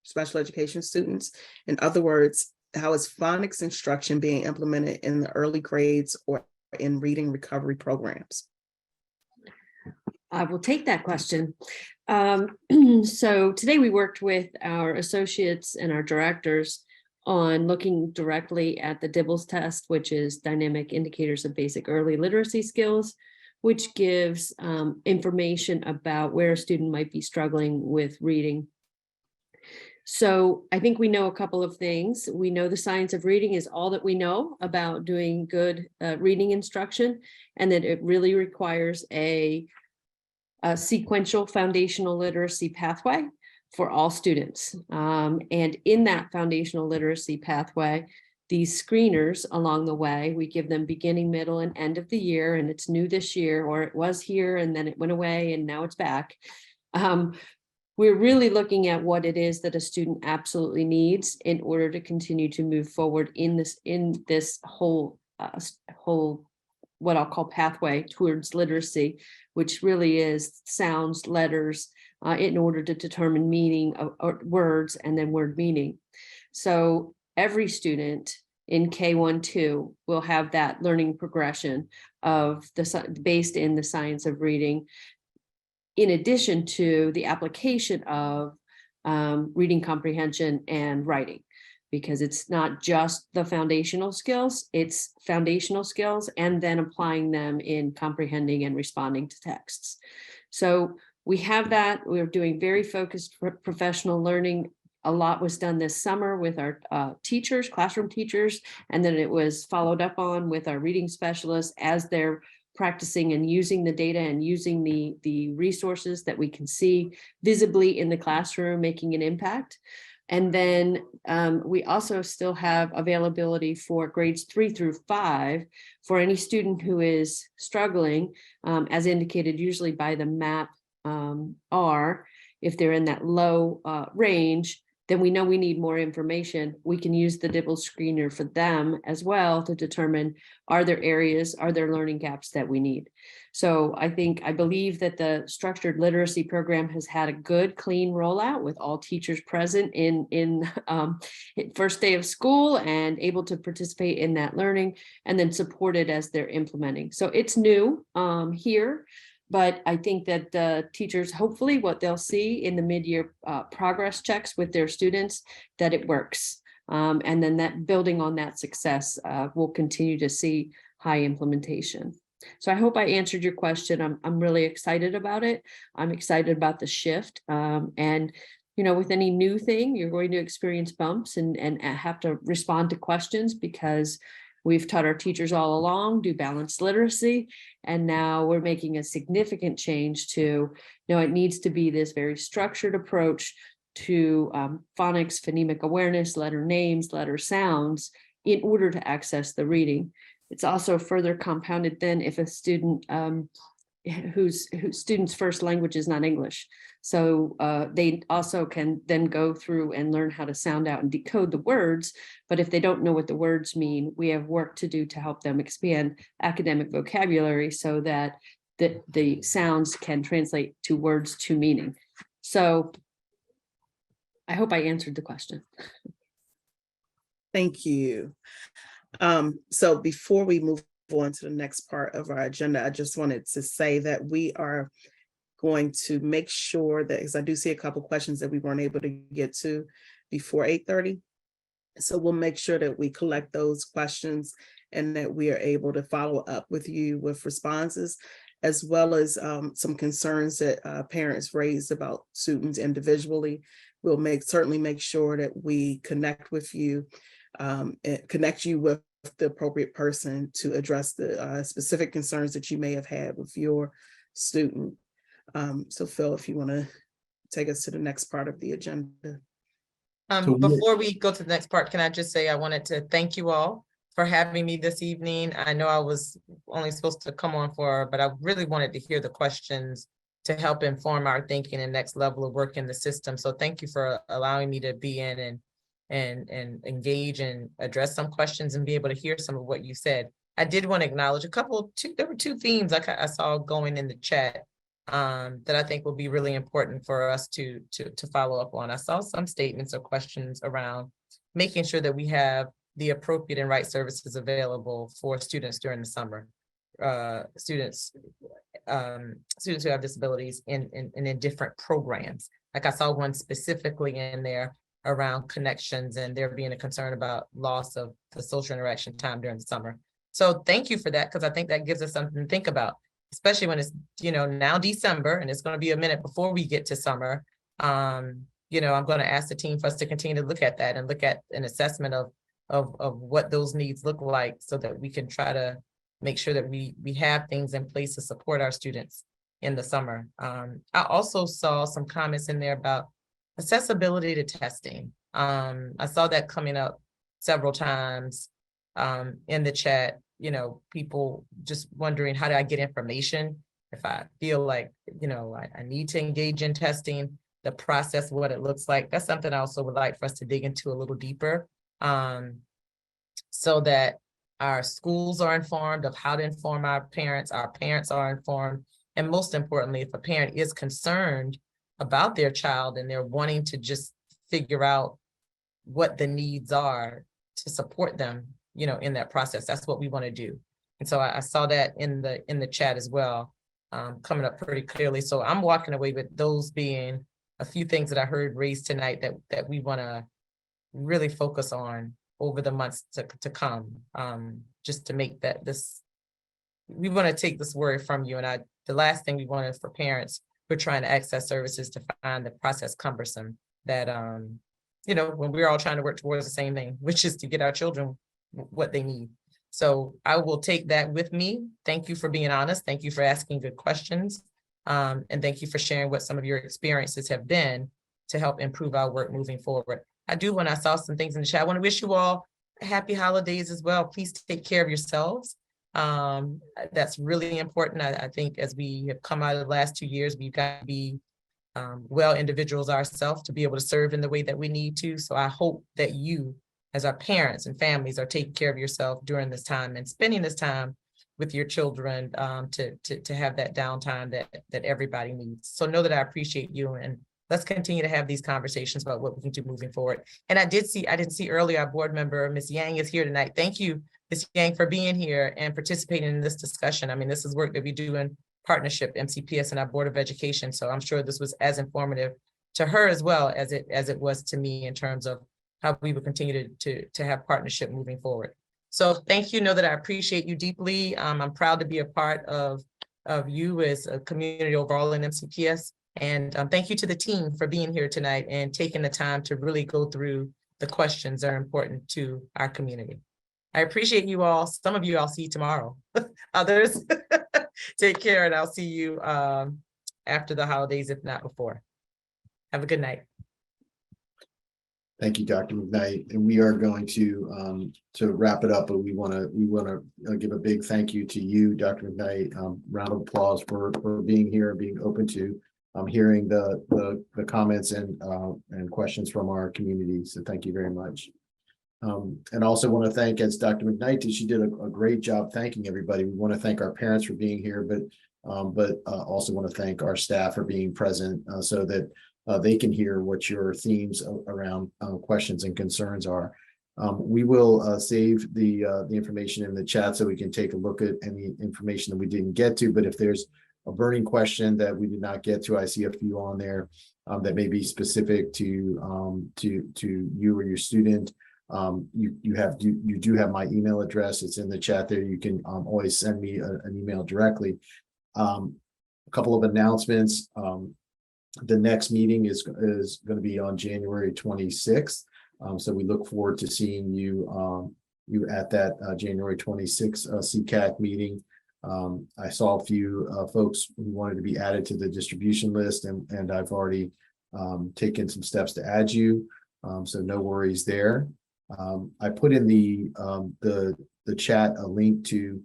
special education students? In other words, how is phonics instruction being implemented in the early grades or in reading recovery programs? I will take that question. So today we worked with our associates and our directors on looking directly at the DIBELS test, which is Dynamic Indicators of Basic Early Literacy Skills, which gives information about where a student might be struggling with reading. So I think we know a couple of things. We know the science of reading is all that we know about doing good reading instruction, and that it really requires a sequential foundational literacy pathway for all students. And in that foundational literacy pathway, these screeners along the way, we give them beginning, middle, and end of the year, and it's new this year, or it was here and then it went away and now it's back. We're really looking at what it is that a student absolutely needs in order to continue to move forward in this whole what I'll call pathway towards literacy, which really is sounds, letters, in order to determine meaning of words and then word meaning. So every student in K-1-2 will have that learning progression of based in the science of reading, in addition to the application of reading comprehension and writing, because it's not just the foundational skills, it's foundational skills and then applying them in comprehending and responding to texts. So we have that. We're doing very focused professional learning. A lot was done this summer with our teachers, classroom teachers, and then it was followed up on with our reading specialists as they're practicing and using the data and using the resources that we can see visibly in the classroom, making an impact. And then we also still have availability for grades 3 through 5 for any student who is struggling, as indicated usually by the MAP R. If they're in that low range, then we know we need more information. We can use the DIBEL screener for them as well to determine, are there learning gaps that we need? So I believe that the structured literacy program has had a good, clean rollout with all teachers present in first day of school and able to participate in that learning, and then supported as they're implementing. So it's new here. But I think that the teachers, hopefully what they'll see in the mid-year progress checks with their students, that it works. And then that building on that success, we'll continue to see high implementation. So I hope I answered your question. I'm really excited about it. I'm excited about the shift. And with any new thing, you're going to experience bumps and have to respond to questions, because we've taught our teachers all along, do balanced literacy, and now we're making a significant change to, it needs to be this very structured approach to phonics, phonemic awareness, letter names, letter sounds, in order to access the reading. It's also further compounded then if a student whose student's first language is not English. So they also can then go through and learn how to sound out and decode the words. But if they don't know what the words mean, we have work to do to help them expand academic vocabulary so that the sounds can translate to words to meaning. So I hope I answered the question. Thank you. So before we move on to the next part of our agenda, I just wanted to say that we are going to make sure that, because I do see a couple questions that we weren't able to get to before 8:30. So we'll make sure that we collect those questions and that we are able to follow up with you with responses, as well as some concerns that parents raised about students individually. We'll certainly make sure that we connect with you and connect you with the appropriate person to address the specific concerns that you may have had with your student. So Phil, if you want to take us to the next part of the agenda. Before we go to the next part, can I just say I wanted to thank you all for having me this evening. I know I was only supposed to come on but I really wanted to hear the questions to help inform our thinking and next level of work in the system. So thank you for allowing me to be in and engage and address some questions and be able to hear some of what you said. I did want to acknowledge there were two themes I saw going in the chat that I think will be really important for us to follow up on. I saw some statements or questions around making sure that we have the appropriate and right services available for students during the summer, students who have disabilities in different programs. Like I saw one specifically in there around connections and there being a concern about loss of the social interaction time during the summer. So thank you for that, because I think that gives us something to think about, especially when it's, now December and it's going to be a minute before we get to summer. I'm going to ask the team for us to continue to look at that and look at an assessment of what those needs look like so that we can try to make sure that we have things in place to support our students in the summer. I also saw some comments in there about accessibility to testing. I saw that coming up several times in the chat, people just wondering, how do I get information if I feel like, I need to engage in testing, the process, what it looks like. That's something I also would like for us to dig into a little deeper, so that our schools are informed of how to inform our parents are informed. And most importantly, if a parent is concerned about their child and they're wanting to just figure out what the needs are to support them, in that process, that's what we want to do. And so I saw that in the chat as well, coming up pretty clearly. So I'm walking away with those being a few things that I heard raised tonight that we want to really focus on over the months to come, just to make that we want to take this worry from you. And the last thing we want is for parents who are trying to access services to find the process cumbersome, that, when we're all trying to work towards the same thing, which is to get our children what they need. So I will take that with me. Thank you for being honest. Thank you for asking good questions. And thank you for sharing what some of your experiences have been to help improve our work moving forward. I saw some things in the chat, I want to wish you all happy holidays as well. Please take care of yourselves. That's really important. I think as we have come out of the last 2 years, we've got to be well individuals ourselves to be able to serve in the way that we need to. So I hope that you, as our parents and families, are taking care of yourself during this time and spending this time with your children to have that downtime that everybody needs. So know that I appreciate you, and let's continue to have these conversations about what we can do moving forward. And I didn't see earlier, our board member, Ms. Yang, is here tonight. Thank you, Ms. Yang, for being here and participating in this discussion. I mean, this is work that we do in partnership, MCPS and our Board of Education. So I'm sure this was as informative to her as well as it was to me in terms of how we will continue to have partnership moving forward. So thank you. Know that I appreciate you deeply. I'm proud to be a part of you as a community overall in MCPS. And thank you to the team for being here tonight and taking the time to really go through the questions that are important to our community. I appreciate you all. Some of you I'll see tomorrow. Others, take care, and I'll see you after the holidays, if not before. Have a good night. Thank you, Dr. McKnight. And we are going to wrap it up, but we want to give a big thank you to you, Dr. McKnight. Round of applause for being here and being open to hearing the comments and questions from our community. So thank you very much. And also want to thank, as Dr. McKnight did, she did a great job thanking everybody. We want to thank our parents for being here, but also want to thank our staff for being present so that they can hear what your themes around questions and concerns are. We will save the information in the chat so we can take a look at any information that we didn't get to. But if there's a burning question that we did not get to, I see a few on there that may be specific to you or your student. You do have my email address. It's in the chat there. You can always send me an email directly. A couple of announcements. The next meeting is going to be on January 26th. So we look forward to seeing you at that January 26th SECAC meeting. I saw a few folks who wanted to be added to the distribution list, and I've already taken some steps to add you. So no worries there. I put in the chat a link to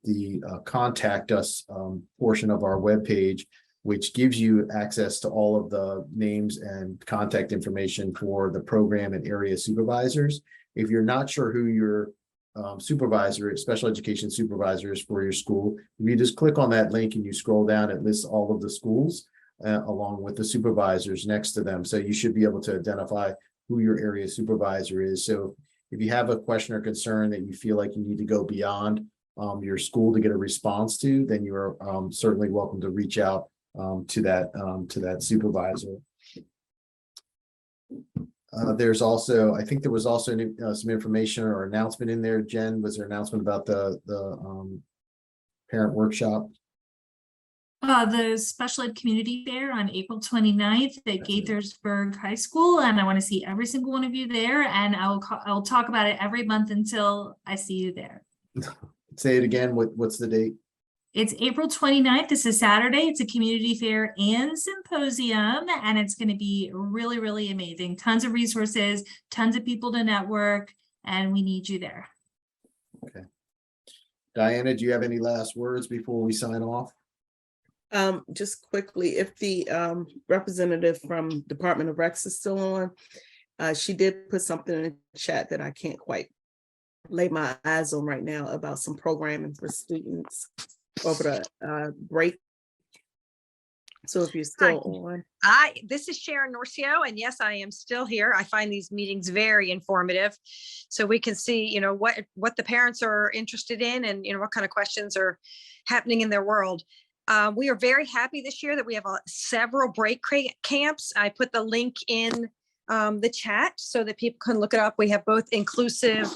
the contact us portion of our webpage, which gives you access to all of the names and contact information for the program and area supervisors. If you're not sure who your supervisor, special education supervisor is for your school, if you just click on that link and you scroll down, it lists all of the schools along with the supervisors next to them. So you should be able to identify who your area supervisor is. So if you have a question or concern that you feel like you need to go beyond your school to get a response to, then you are certainly welcome to reach out to that supervisor. There's also, I think there was also some information or announcement in there. Jen, was there an announcement about the parent workshop? The Special Ed Community Fair on April 29th at Gaithersburg High School, and I want to see every single one of you there, and I'll talk about it every month until I see you there. Say it again. What's the date? It's April 29th. This is Saturday. It's a community fair and symposium, and it's going to be really, really amazing. Tons of resources, tons of people to network, and we need you there. Okay. Diana, do you have any last words before we sign off? Just quickly, if the representative from Department of Recs is still on, she did put something in the chat that I can't quite lay my eyes on right now about some programming for students over the break. So if you're still on. This is Sharon Norcio, and yes, I am still here. I find these meetings very informative, so we can see, what the parents are interested in, and what kind of questions are happening in their world. We are very happy this year that we have several break camps. I put the link in the chat so that people can look it up. We have both inclusive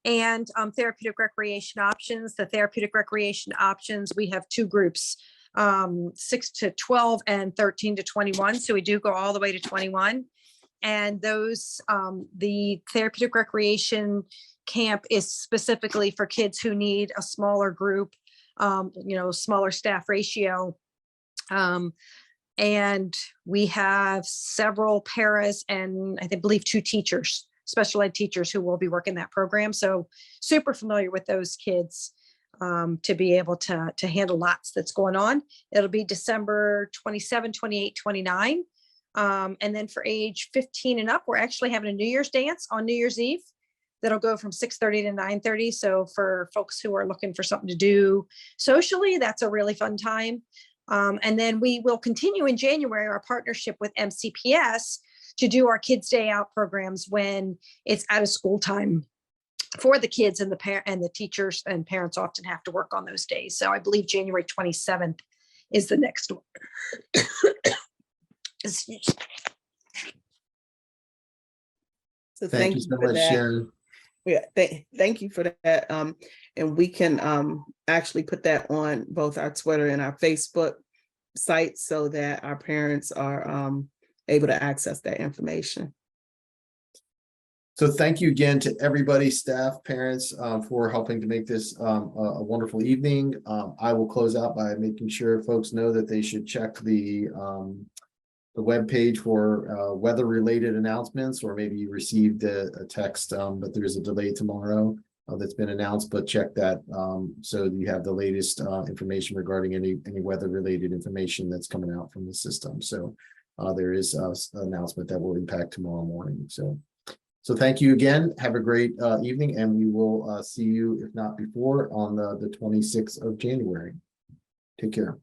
and therapeutic recreation options. The therapeutic recreation options, we have two groups, 6 to 12 and 13 to 21. So we do go all the way to 21. And those, the therapeutic recreation camp is specifically for kids who need a smaller group, smaller staff ratio. And we have several paras and I believe 2 teachers, special ed teachers, who will be working that program. So super familiar with those kids. to be able to handle lots that's going on. It'll be December 27, 28, 29. And then for age 15 and up, we're actually having a New Year's dance on New Year's Eve. That'll go from 6:30 to 9:30. So for folks who are looking for something to do socially, that's a really fun time. And then we will continue in January our partnership with MCPS to do our Kids Day Out programs when it's out of school time for the kids, and the teachers and parents often have to work on those days. So I believe January 27th is the next one. So Thank you so for much, that. Sharon. Yeah, thank you for that. And we can actually put that on both our Twitter and our Facebook sites so that our parents are able to access that information. So thank you again to everybody, staff, parents, for helping to make this a wonderful evening. I will close out by making sure folks know that they should check the webpage for weather-related announcements, or maybe you received a text, but there's a delay tomorrow that's been announced, but check that so you have the latest information regarding any weather-related information that's coming out from the system. So there is an announcement that will impact tomorrow morning. So thank you again. Have a great evening, and we will see you, if not before, on the 26th of January. Take care.